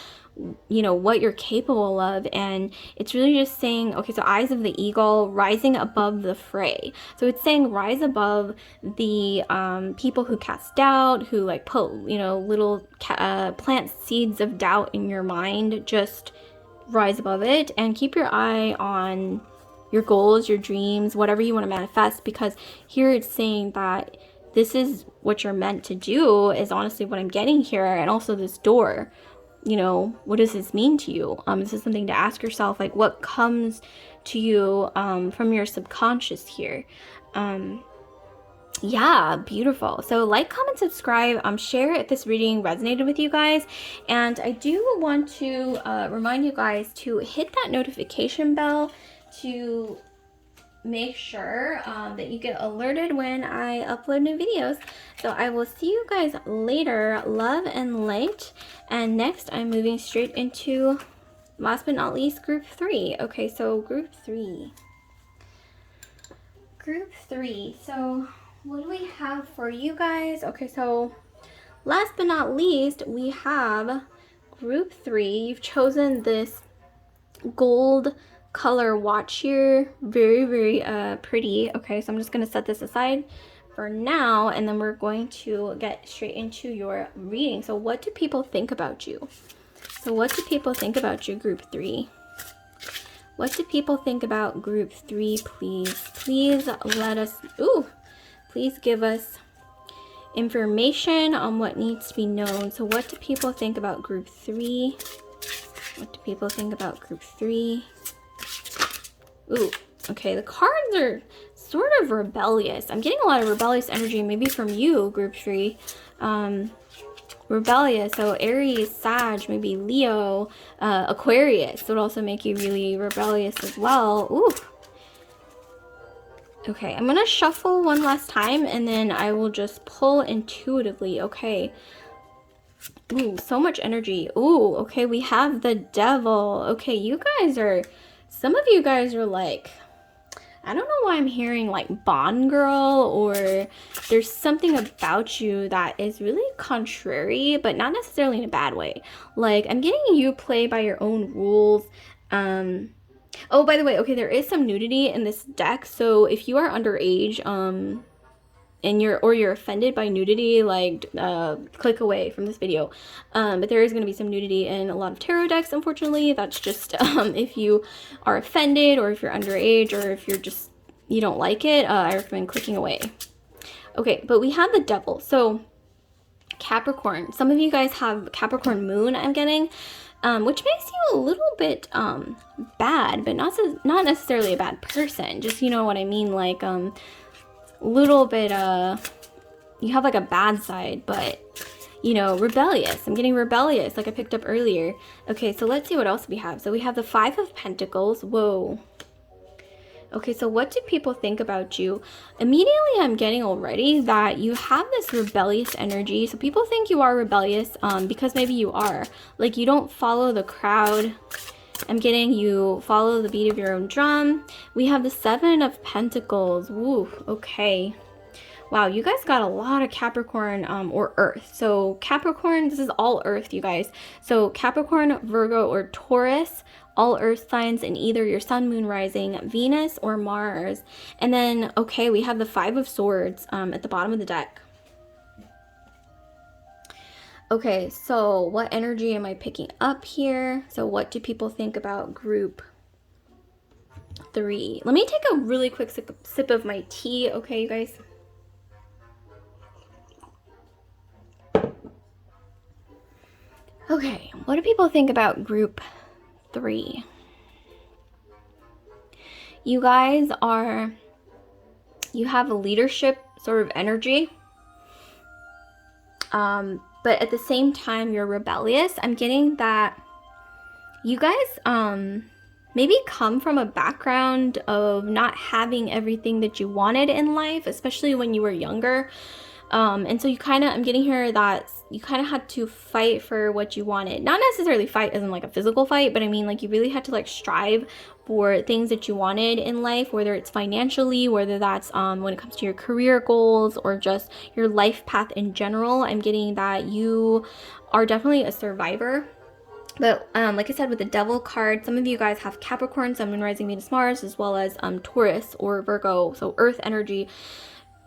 you know, what you're capable of. And it's really just saying, okay, so Eyes of the Eagle, rising above the fray. So it's saying rise above the people who cast doubt, who like put, you know, little plant seeds of doubt in your mind. Just rise above it and keep your eye on your goals, your dreams, whatever you want to manifest, because here it's saying that this is what you're meant to do, is honestly what I'm getting here. And also this door, you know, what does this mean to you? This is something to ask yourself, like what comes to you from your subconscious here. Yeah, beautiful. So like, comment, subscribe, share if this reading resonated with you guys. And I do want to remind you guys to hit that notification bell to make sure that you get alerted when I upload new videos. So I will see you guys later. Love and light. And next I'm moving straight into, last but not least, group 3. Okay, so group 3. Group 3. So what do we have for you guys? Okay, so last but not least, we have group 3. You've chosen this gold color watch here. Very, very pretty. Okay, so I'm just going to set this aside for now, and then we're going to get straight into your reading. So what do people think about you? So what do people think about you, group 3? What do people think about group 3, please? Please let us, please give us information on what needs to be known. So what do people think about group 3? What do people think about group 3? Ooh, okay, the cards are sort of rebellious. I'm getting a lot of rebellious energy, maybe from you, group 3. Rebellious, so Aries, Sag, maybe Leo, Aquarius would also make you really rebellious as well. Ooh. Okay, I'm gonna shuffle one last time and then I will just pull intuitively. Okay. Ooh, so much energy. Ooh, okay, we have the Devil. Okay, you guys are, some of you guys are like, I don't know why I'm hearing like Bond Girl, or there's something about you that is really contrary, but not necessarily in a bad way. Like, I'm getting you play by your own rules. Oh, by the way, okay, there is some nudity in this deck, so if you are underage, and you're offended by nudity, like click away from this video. But there is going to be some nudity in a lot of tarot decks, unfortunately. That's just if you are offended, or if you're underage, or if you're just, you don't like it, I recommend clicking away. Okay, but we have the Devil. So Capricorn, some of you guys have Capricorn moon, I'm getting, which makes you a little bit bad, but not necessarily a bad person, just, you know what I mean, like little bit you have like a bad side, but you know, rebellious. I'm getting rebellious, like I picked up earlier. Okay, so let's see what else we have. So we have the 5 of Pentacles. Whoa. Okay, so what do people think about you? Immediately I'm getting already that you have this rebellious energy. So people think you are rebellious because maybe you are. Like, you don't follow the crowd. I'm getting you follow the beat of your own drum. We have the 7 of Pentacles. Woo, okay. Wow, you guys got a lot of Capricorn or Earth. So Capricorn, this is all Earth, you guys. So Capricorn, Virgo, or Taurus, all Earth signs in either your Sun, Moon, Rising, Venus, or Mars. And then, okay, we have the 5 of Swords at the bottom of the deck. Okay, so what energy am I picking up here? So what do people think about group 3? Let me take a really quick sip of my tea, okay, you guys? Okay, what do people think about group 3? You guys are, you have a leadership sort of energy. But at the same time, you're rebellious. I'm getting that you guys maybe come from a background of not having everything that you wanted in life, especially when you were younger. And so you kind of, I'm getting here that you kind of had to fight for what you wanted. Not necessarily fight as in like a physical fight, but I mean like you really had to like strive for things that you wanted in life, whether it's financially, whether that's when it comes to your career goals or just your life path in general. I'm getting that you are definitely a survivor. But like I said, with the Devil card, some of you guys have Capricorn, Sun, Moon, Rising, Venus, Mars, as well as Taurus or Virgo, so Earth energy.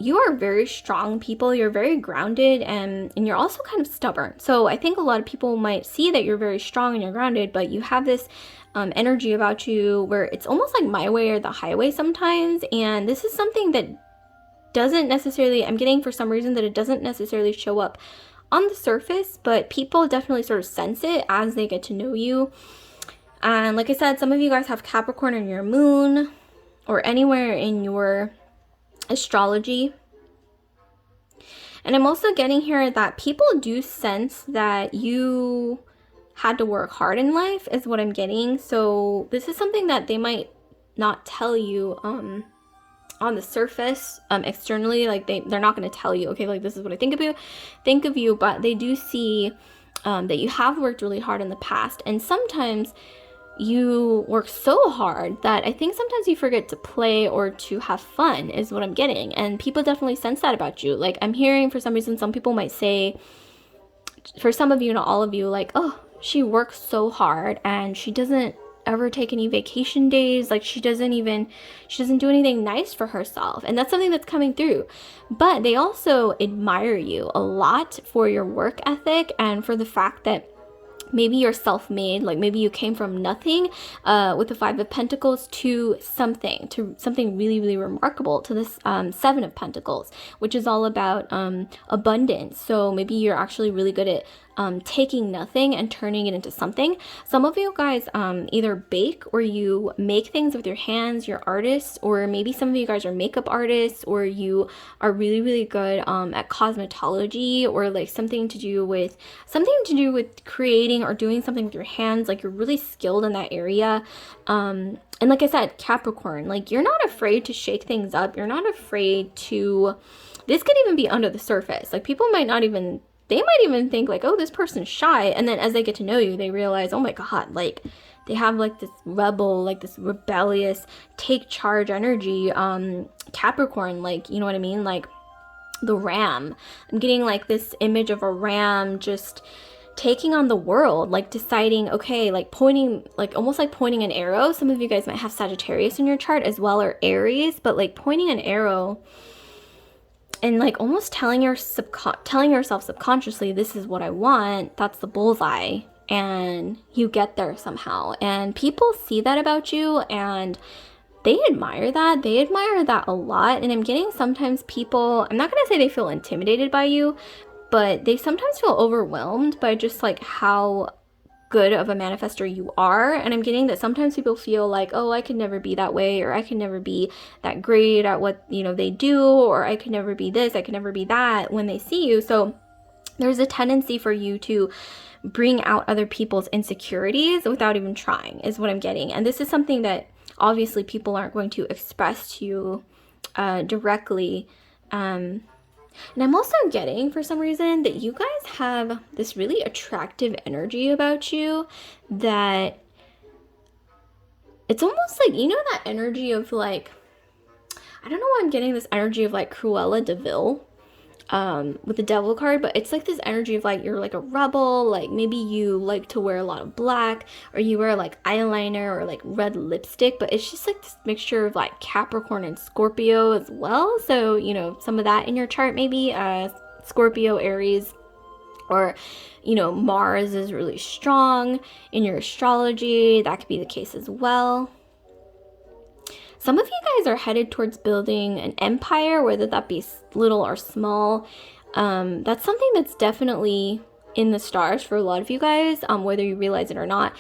You are very strong people. You're very grounded, and you're also kind of stubborn. So I think a lot of people might see that you're very strong and you're grounded, but you have this energy about you where it's almost like my way or the highway sometimes. And this is something that doesn't necessarily, I'm getting for some reason that it doesn't necessarily show up on the surface, but people definitely sort of sense it as they get to know you. And like I said, some of you guys have Capricorn in your moon or anywhere in your astrology. And I'm also getting here that people do sense that you had to work hard in life is what I'm getting. So this is something that they might not tell you on the surface, externally. Like they're not going to tell you, okay, like this is what I think of you, but they do see that you have worked really hard in the past. And sometimes you work so hard that I think sometimes you forget to play or to have fun is what I'm getting. And people definitely sense that about you. Like I'm hearing for some reason, some people might say, for some of you, not all of you, like, oh, she works so hard and she doesn't ever take any vacation days. Like she doesn't do anything nice for herself. And that's something that's coming through. But they also admire you a lot for your work ethic and for the fact that maybe you're self-made, like maybe you came from nothing with the Five of Pentacles to something really, really remarkable, to this Seven of Pentacles, which is all about abundance. So maybe you're actually really good at taking nothing and turning it into something. Some of you guys either bake or you make things with your hands, you're artists, or maybe some of you guys are makeup artists, or you are really, really good at cosmetology, or like something to do with creating or doing something with your hands. Like you're really skilled in that area. And like I said, Capricorn, like you're not afraid to shake things up. You're not afraid to, this could even be under the surface. Like people might not even, they might even think like, oh, this person's shy. And then as they get to know you, they realize, oh my God, like they have like this rebel, like this rebellious, take charge energy. Capricorn, like, you know what I mean? Like the ram. I'm getting like this image of a ram just taking on the world, like deciding, okay, like pointing, like almost like pointing an arrow. Some of you guys might have Sagittarius in your chart as well, or Aries, but like pointing an arrow and like almost telling yourself subconsciously, this is what I want. That's the bullseye. And you get there somehow. And people see that about you and they admire that. They admire that a lot. And I'm getting sometimes people, I'm not going to say they feel intimidated by you, but they sometimes feel overwhelmed by just like how good of a manifestor you are. And I'm getting that sometimes people feel like, oh, I could never be that way, or I could never be that great at what, you know, they do, or I could never be this, I could never be that when they see you. So there's a tendency for you to bring out other people's insecurities without even trying, is what I'm getting. And this is something that obviously people aren't going to express to you directly. And I'm also getting, for some reason, that you guys have this really attractive energy about you that it's almost like, you know, that energy of like, I don't know why I'm getting this energy of like Cruella de Vil with the Devil card, but it's like this energy of like, you're like a rebel, like maybe you like to wear a lot of black, or you wear like eyeliner or like red lipstick, but it's just like this mixture of like Capricorn and Scorpio as well. So, you know, some of that in your chart, maybe Scorpio, Aries, or, you know, Mars is really strong in your astrology. That could be the case as well. Some of you guys are headed towards building an empire, whether that be little or small. That's something that's definitely in the stars for a lot of you guys, whether you realize it or not,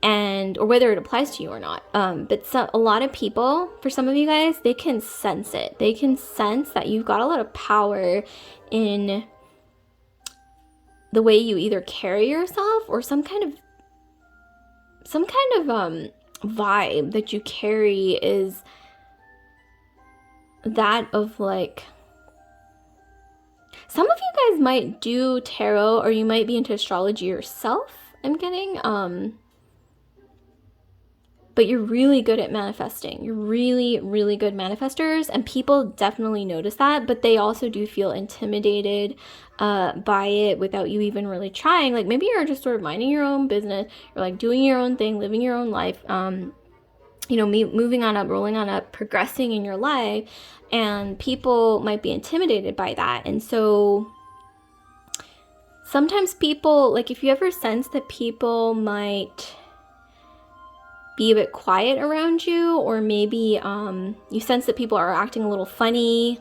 or whether it applies to you or not. But a lot of people, for some of you guys, they can sense it. They can sense that you've got a lot of power in the way you either carry yourself, or some kind of vibe that you carry is that of like, some of you guys might do tarot, or you might be into astrology yourself, I'm getting. But you're really good at manifesting. You're really, really good manifestors, and people definitely notice that, but they also do feel intimidated by it without you even really trying. Like maybe you're just sort of minding your own business, you're like doing your own thing, living your own life, you know, moving on up, rolling on up, progressing in your life, and people might be intimidated by that. And so sometimes people, like if you ever sense that people might be a bit quiet around you, or maybe you sense that people are acting a little funny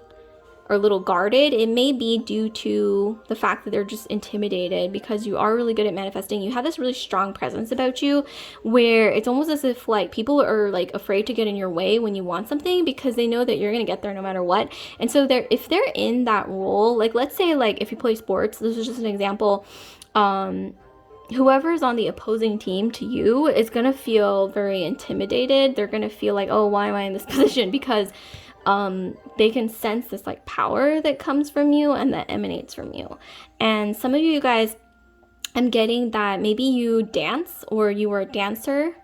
or a little guarded, it may be due to the fact that they're just intimidated, because you are really good at manifesting. You have this really strong presence about you where it's almost as if like people are like afraid to get in your way when you want something, because they know that you're gonna get there no matter what. And so if they're in that role, like let's say like if you play sports, this is just an example, whoever's on the opposing team to you is going to feel very intimidated. They're going to feel like, oh, why am I in this position? Because they can sense this like power that comes from you and that emanates from you. And some of you guys, I'm getting that maybe you dance, or you were a dancer,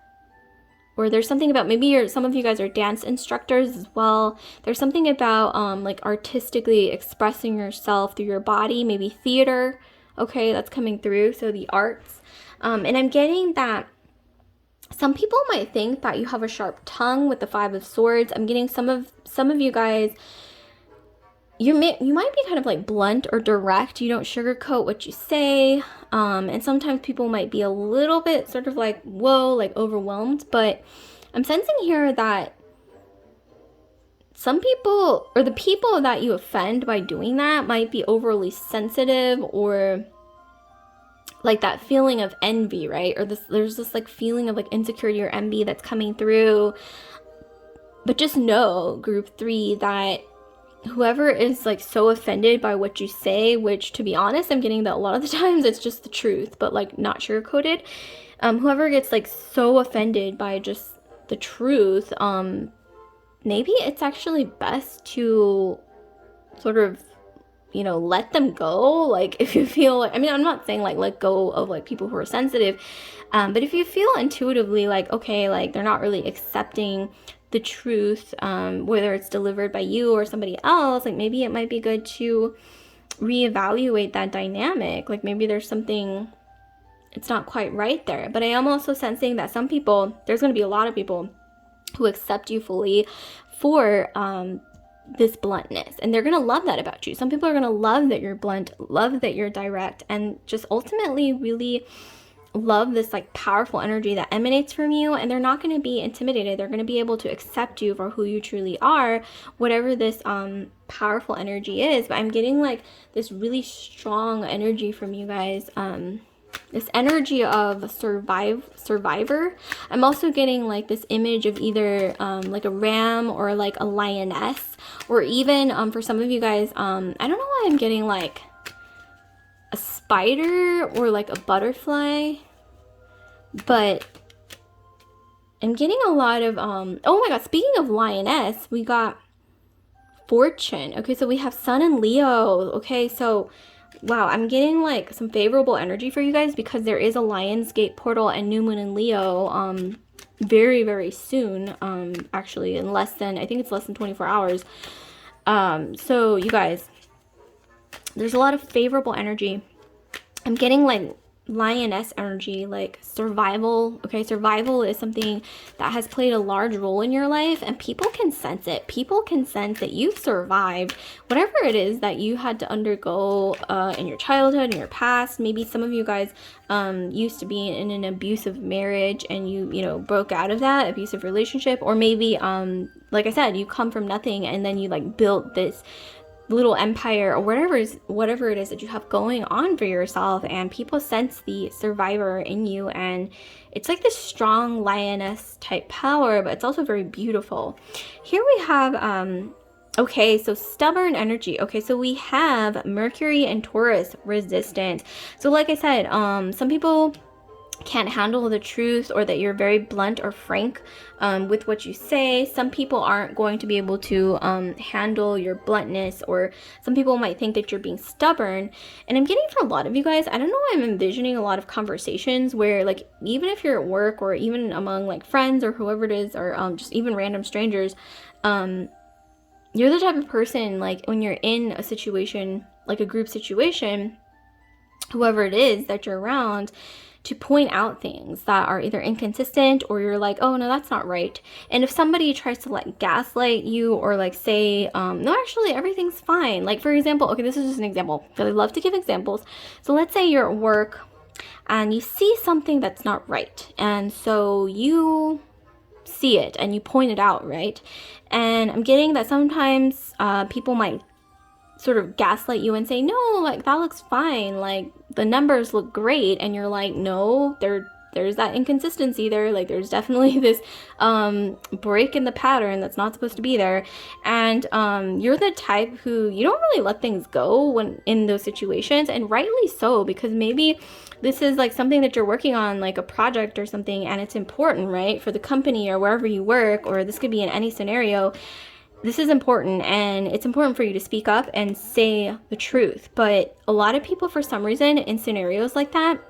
or there's something about, maybe some of you guys are dance instructors as well. There's something about like artistically expressing yourself through your body, maybe theater. Okay, that's coming through. So the arts. And I'm getting that some people might think that you have a sharp tongue with the Five of Swords. I'm getting some of you guys, you might be kind of like blunt or direct. You don't sugarcoat what you say. And sometimes people might be a little bit sort of like, whoa, like overwhelmed. But I'm sensing here that some people, or the people that you offend by doing that, might be overly sensitive, or like that feeling of envy, right? Or there's this like feeling of like insecurity or envy that's coming through. But just know, group 3, that whoever is like so offended by what you say, which to be honest, I'm getting that a lot of the times it's just the truth, but like not sugarcoated. Whoever gets like so offended by just the truth, maybe it's actually best to sort of, you know, let them go. Like if you feel like, I mean, I'm not saying like let go of like people who are sensitive, but if you feel intuitively like, okay, like they're not really accepting the truth, whether it's delivered by you or somebody else, like maybe it might be good to reevaluate that dynamic. Like maybe there's something, it's not quite right there. But I am also sensing that some people, there's going to be a lot of people who accept you fully for this bluntness, and they're gonna love that about you. Some people are gonna love that you're blunt, love that you're direct, and just ultimately really love this like powerful energy that emanates from you, and they're not going to be intimidated. They're going to be able to accept you for who you truly are, whatever this powerful energy is. But I'm getting like this really strong energy from you guys, this energy of survivor. I'm also getting like this image of either like a ram or like a lioness, or even for some of you guys, I don't know why I'm getting like a spider or like a butterfly, but I'm getting a lot of oh my god, speaking of lioness, we got fortune. Okay, so we have Sun and Leo. Okay, so wow, I'm getting like some favorable energy for you guys, because there is a Lionsgate portal and new moon in Leo very, very soon, actually in less than, I think it's less than 24 hours. So you guys, there's a lot of favorable energy. I'm getting like lioness energy, like survival. Okay, survival is something that has played a large role in your life, and people can sense it. People can sense that you've survived whatever it is that you had to undergo in your childhood, in your past. Maybe some of you guys used to be in an abusive marriage, and you know, broke out of that abusive relationship, or maybe like I said, you come from nothing and then you like built this little empire, or whatever it is that you have going on for yourself, and people sense the survivor in you, and it's like this strong lioness type power, but it's also very beautiful. Here we have okay, so stubborn energy. Okay, so we have Mercury and Taurus resistance. So like I said, some people can't handle the truth, or that you're very blunt or frank with what you say. Some people aren't going to be able to handle your bluntness, or some people might think that you're being stubborn. And I'm getting, for a lot of you guys, I don't know, I'm envisioning a lot of conversations where, like, even if you're at work or even among like friends or whoever it is, or just even random strangers, you're the type of person, like, when you're in a situation, like a group situation, whoever it is that you're around, to point out things that are either inconsistent, or you're like, oh no, that's not right. And if somebody tries to like gaslight you, or like say, no, actually everything's fine. Like, for example, okay, this is just an example, because I love to give examples. So let's say you're at work and you see something that's not right, and so you see it and you point it out, right? And I'm getting that sometimes people might sort of gaslight you and say, no, like, that looks fine, like, the numbers look great. And you're like, no, there's that inconsistency there, like, there's definitely this break in the pattern that's not supposed to be there. And you're the type who, you don't really let things go when in those situations, and rightly so, because maybe this is like something that you're working on, like a project or something, and it's important, right, for the company or wherever you work, or this could be in any scenario. This is important, and it's important for you to speak up and say the truth. But a lot of people, for some reason, in scenarios like that,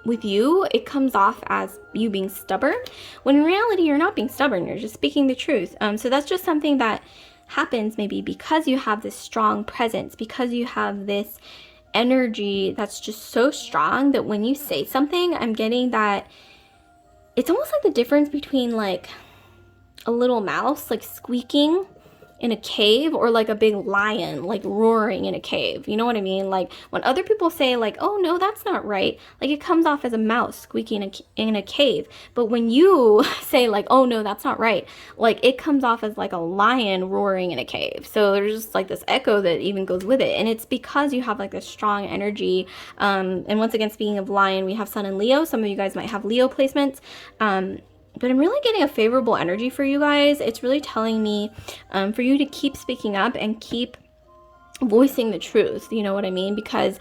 with you, it comes off as you being stubborn, when in reality, you're not being stubborn. You're just speaking the truth. So that's just something that happens maybe because you have this strong presence, because you have this energy that's just so strong that when you say something, I'm getting that it's almost like the difference between like a little mouse like squeaking in a cave, or like a big lion like roaring in a cave. You know what I mean? Like, when other people say like, oh no, that's not right, like, it comes off as a mouse squeaking in a cave. But when you say like, oh no, that's not right, like, it comes off as like a lion roaring in a cave. So there's just like this echo that even goes with it, and it's because you have like this strong energy. And once again, speaking of lion, we have Sun and Leo. Some of you guys might have Leo placements. But I'm really getting a favorable energy for you guys. It's really telling me for you to keep speaking up and keep voicing the truth. You know what I mean? Because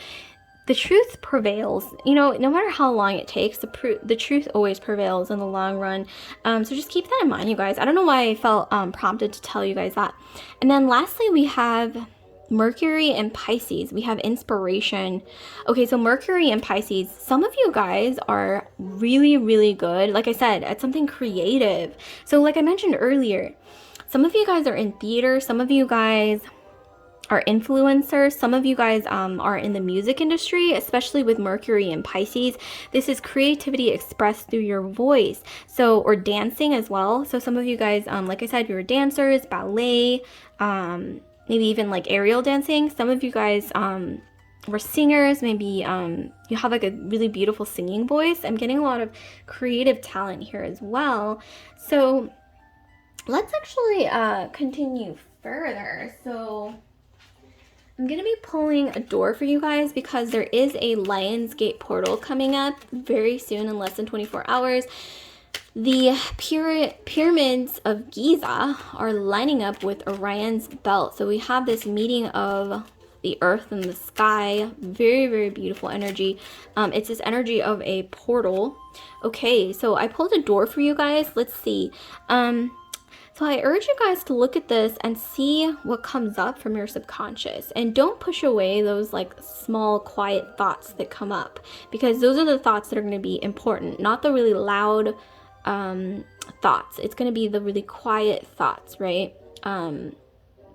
the truth prevails. You know, no matter how long it takes, the truth always prevails in the long run. So just keep that in mind, you guys. I don't know why I felt prompted to tell you guys that. And then lastly, we have Mercury and Pisces. We have inspiration. Okay, so Mercury and Pisces, some of you guys are really, really good, like I said, at something creative. So like I mentioned earlier, some of you guys are in theater, some of you guys are influencers, some of you guys are in the music industry, especially with Mercury and Pisces. This is creativity expressed through your voice, so, or dancing as well. So some of you guys, like I said, you're dancers, ballet, maybe even like aerial dancing. Some of you guys were singers. Maybe you have like a really beautiful singing voice. I'm getting a lot of creative talent here as well. So let's actually continue further. So I'm going to be pulling a door for you guys, because there is a Lionsgate portal coming up very soon, in less than 24 hours. The pyramids of Giza are lining up with Orion's belt. So we have this meeting of the earth and the sky. Very, very beautiful energy. It's this energy of a portal. Okay, so I pulled a door for you guys. Let's see. So I urge you guys to look at this and see what comes up from your subconscious. And don't push away those like small, quiet thoughts that come up, because those are the thoughts that are going to be important, not the really loud thoughts. It's going to be the really quiet thoughts, right?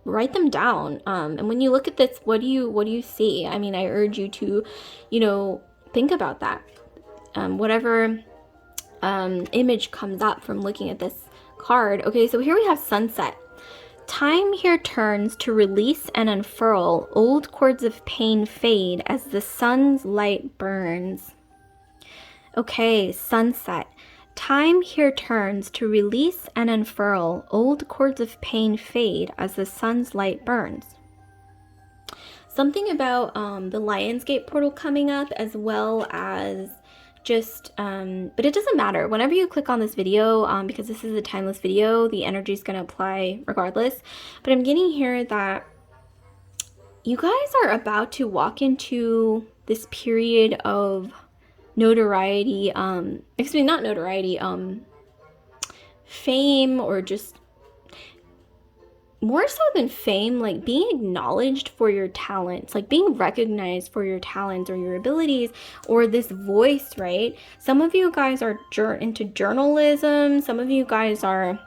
Write them down. And when you look at this, what do you see? I mean, I urge you to, you know, think about that. Whatever image comes up from looking at this card. Okay, so here we have sunset. Time here turns to release and unfurl. Old cords of pain fade as the sun's light burns. Okay, sunset. Time here turns to release and unfurl. Old cords of pain fade as the sun's light burns. Something about the Lionsgate portal coming up, as well as just, but it doesn't matter. Whenever you click on this video, because this is a timeless video, the energy is going to apply regardless. But I'm getting here that you guys are about to walk into this period of notoriety, excuse me, not notoriety, fame, or just more so than fame, like being acknowledged for your talents, like being recognized for your talents or your abilities, or this voice, right? Some of you guys are into journalism. Some of you guys are,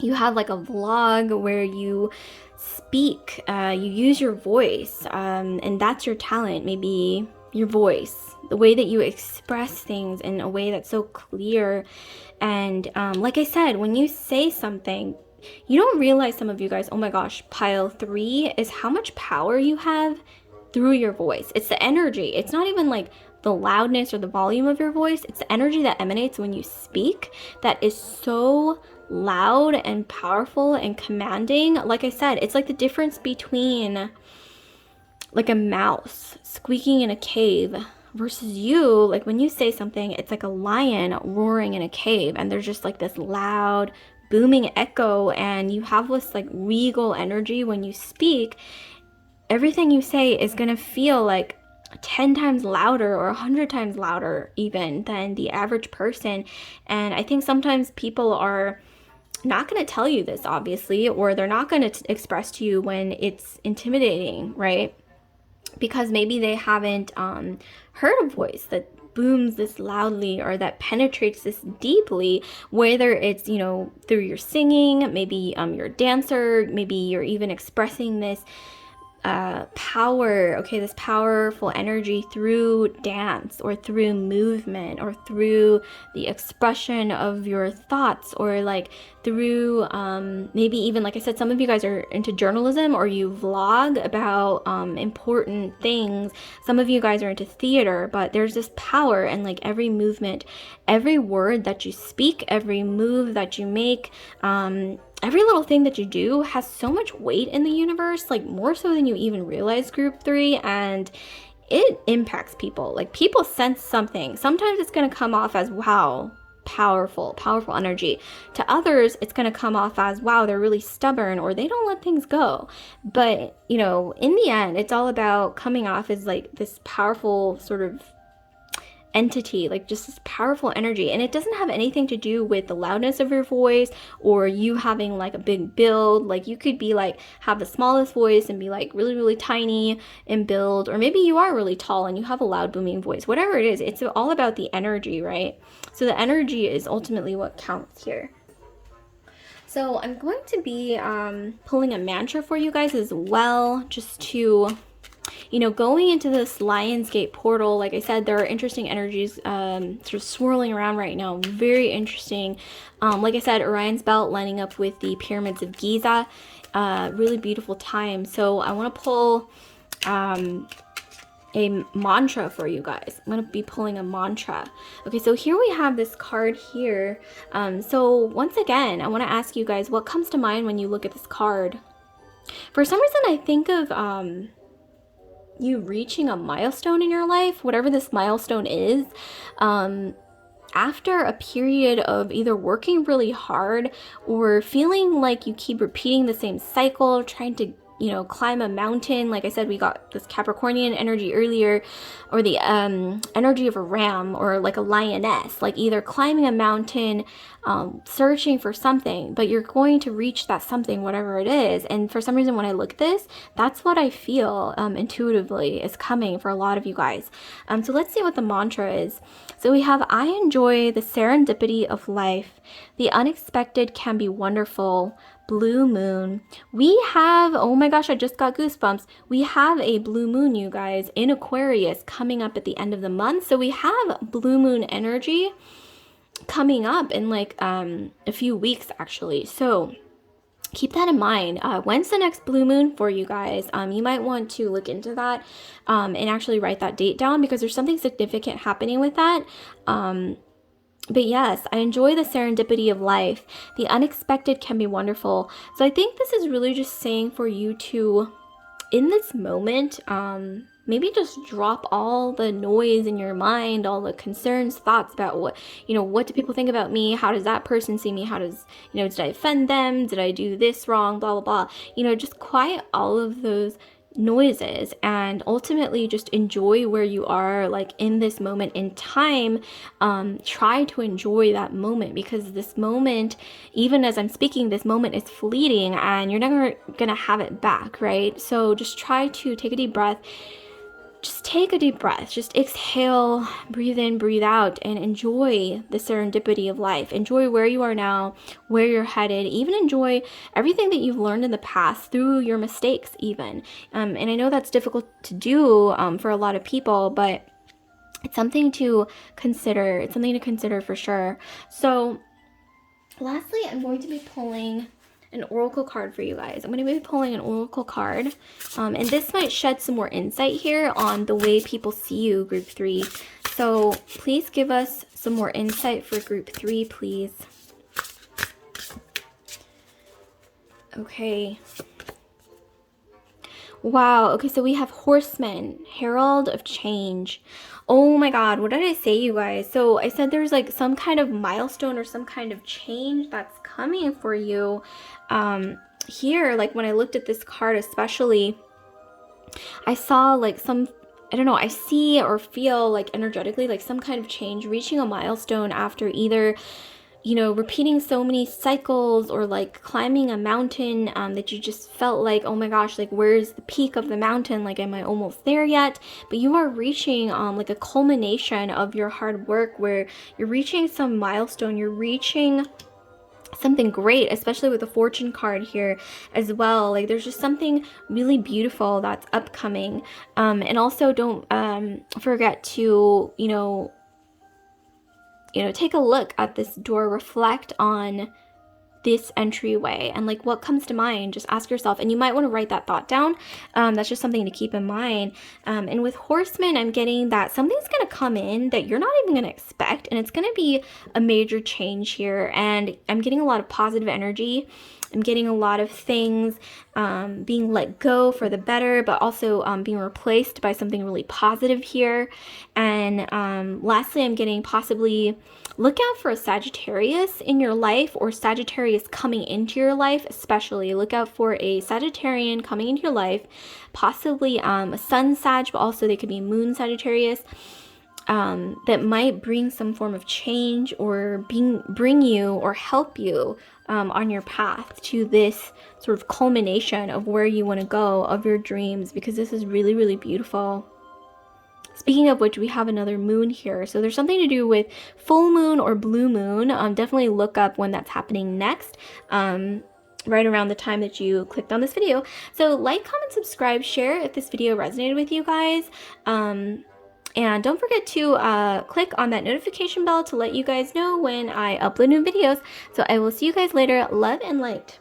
you have like a vlog where you speak, you use your voice, and that's your talent. Maybe your voice, the way that you express things in a way that's so clear. And like I said, when you say something, you don't realize, some of you guys, oh my gosh, pile 3 is how much power you have through your voice. It's the energy. It's not even like the loudness or the volume of your voice. It's the energy that emanates when you speak that is so loud and powerful and commanding. Like I said, it's like the difference between like a mouse squeaking in a cave versus you, like when you say something, it's like a lion roaring in a cave, and there's just like this loud booming echo, and you have this like regal energy when you speak. Everything you say is gonna feel like 10 times louder or 100 times louder even than the average person. And I think sometimes people are not going to tell you this, obviously, or they're not going to express to you when it's intimidating, right? Because maybe they haven't heard a voice that booms this loudly or that penetrates this deeply, whether it's, you know, through your singing, maybe you're a dancer, maybe you're even expressing this power, okay, this powerful energy through dance or through movement or through the expression of your thoughts, or like through maybe even, like I said, some of you guys are into journalism or you vlog about important things. Some of you guys are into theater, but there's this power in like every movement, every word that you speak, every move that you make, every little thing that you do has so much weight in the universe, like more so than you even realize, group 3, and it impacts people. Like people sense something. Sometimes it's going to come off as, wow, powerful energy. To others, it's going to come off as, wow, they're really stubborn, or they don't let things go. But, you know, in the end, it's all about coming off as like this powerful sort of entity, like just this powerful energy. And it doesn't have anything to do with the loudness of your voice or you having like a big build. Like you could be like, have the smallest voice and be like really tiny in build, or maybe you are really tall and you have a loud booming voice. Whatever it is, it's all about the energy, right? So the energy is ultimately what counts here. So I'm going to be pulling a mantra for you guys as well, just to, you know, going into this Lionsgate portal. Like I said, there are interesting energies sort of swirling around right now. Very interesting. Like I said, Orion's belt lining up with the pyramids of Giza. Really beautiful time. So I want to pull a mantra for you guys. I'm going to be pulling a mantra. Okay, so here we have this card here. So once again, I want to ask you guys, what comes to mind when you look at this card? For some reason, I think of you reaching a milestone in your life, whatever this milestone is, after a period of either working really hard or feeling like you keep repeating the same cycle, trying to, you know, climb a mountain. Like I said, we got this Capricornian energy earlier, or the energy of a ram or like a lioness, like either climbing a mountain, searching for something, but you're going to reach that something, whatever it is. And for some reason, when I look at this, that's what I feel intuitively is coming for a lot of you guys. So let's see what the mantra is. So we have, I enjoy the serendipity of life. The unexpected can be wonderful. Blue moon. We have, oh my gosh, I just got goosebumps. We have a blue moon, you guys, in Aquarius coming up at the end of the month. So we have blue moon energy coming up in like a few weeks actually. So keep that in mind. When's the next blue moon for you guys? You might want to look into that and actually write that date down, because there's something significant happening with that. But yes, I enjoy the serendipity of life. The unexpected can be wonderful. So I think this is really just saying for you to, in this moment, maybe just drop all the noise in your mind, all the concerns, thoughts about what, you know, what do people think about me? How does that person see me? How does, you know, did I offend them? Did I do this wrong? Blah, blah, blah. You know, just quiet all of those noises and ultimately just enjoy where you are, like in this moment in time. Try to enjoy that moment, because this moment, even as I'm speaking, this moment is fleeting and you're never gonna have it back, right? So just try to take a deep breath. Just take a deep breath, just exhale, breathe in, breathe out, and enjoy the serendipity of life. Enjoy where you are now, where you're headed, even enjoy everything that you've learned in the past through your mistakes even. And I know that's difficult to do for a lot of people, but it's something to consider. It's something to consider for sure. So lastly, I'm going to be pulling an oracle card for you guys. I'm going to be pulling an oracle card, and this might shed some more insight here on the way people see you, group 3. So please give us some more insight for group 3, please. Okay. Wow. Okay, so we have Horseman, Herald of Change. Oh my God, what did I say, you guys? So I said there's like some kind of milestone or some kind of change that's coming for you. Here, like when I looked at this card especially, I saw like some, I don't know, I see or feel like energetically like some kind of change, reaching a milestone after either, you know, repeating so many cycles or like climbing a mountain that you just felt like, oh my gosh, like where's the peak of the mountain? Like, am I almost there yet? But you are reaching like a culmination of your hard work, where you're reaching some milestone, you're reaching something great, especially with the fortune card here as well. Like there's just something really beautiful that's upcoming. And also don't forget to, you know, take a look at this door, reflect on this entryway and like what comes to mind. Just ask yourself, and you might want to write that thought down. That's just something to keep in mind. And with Horseman, I'm getting that something's going to come in that you're not even going to expect, and it's going to be a major change here. And I'm getting a lot of positive energy. I'm getting a lot of things being let go for the better, but also being replaced by something really positive here. And lastly, I'm getting possibly, look out for a Sagittarius in your life, or Sagittarius coming into your life. Especially look out for a Sagittarian coming into your life, possibly a Sun Sag, but also they could be Moon Sagittarius, that might bring some form of change or bring you or help you on your path to this sort of culmination of where you want to go, of your dreams, because this is really, really beautiful. Speaking of which, we have another moon here. So there's something to do with full moon or blue moon. Definitely look up when that's happening next. Right around the time that you clicked on this video. So like, comment, subscribe, share if this video resonated with you guys. And don't forget to click on that notification bell to let you guys know when I upload new videos. So I will see you guys later. Love and light.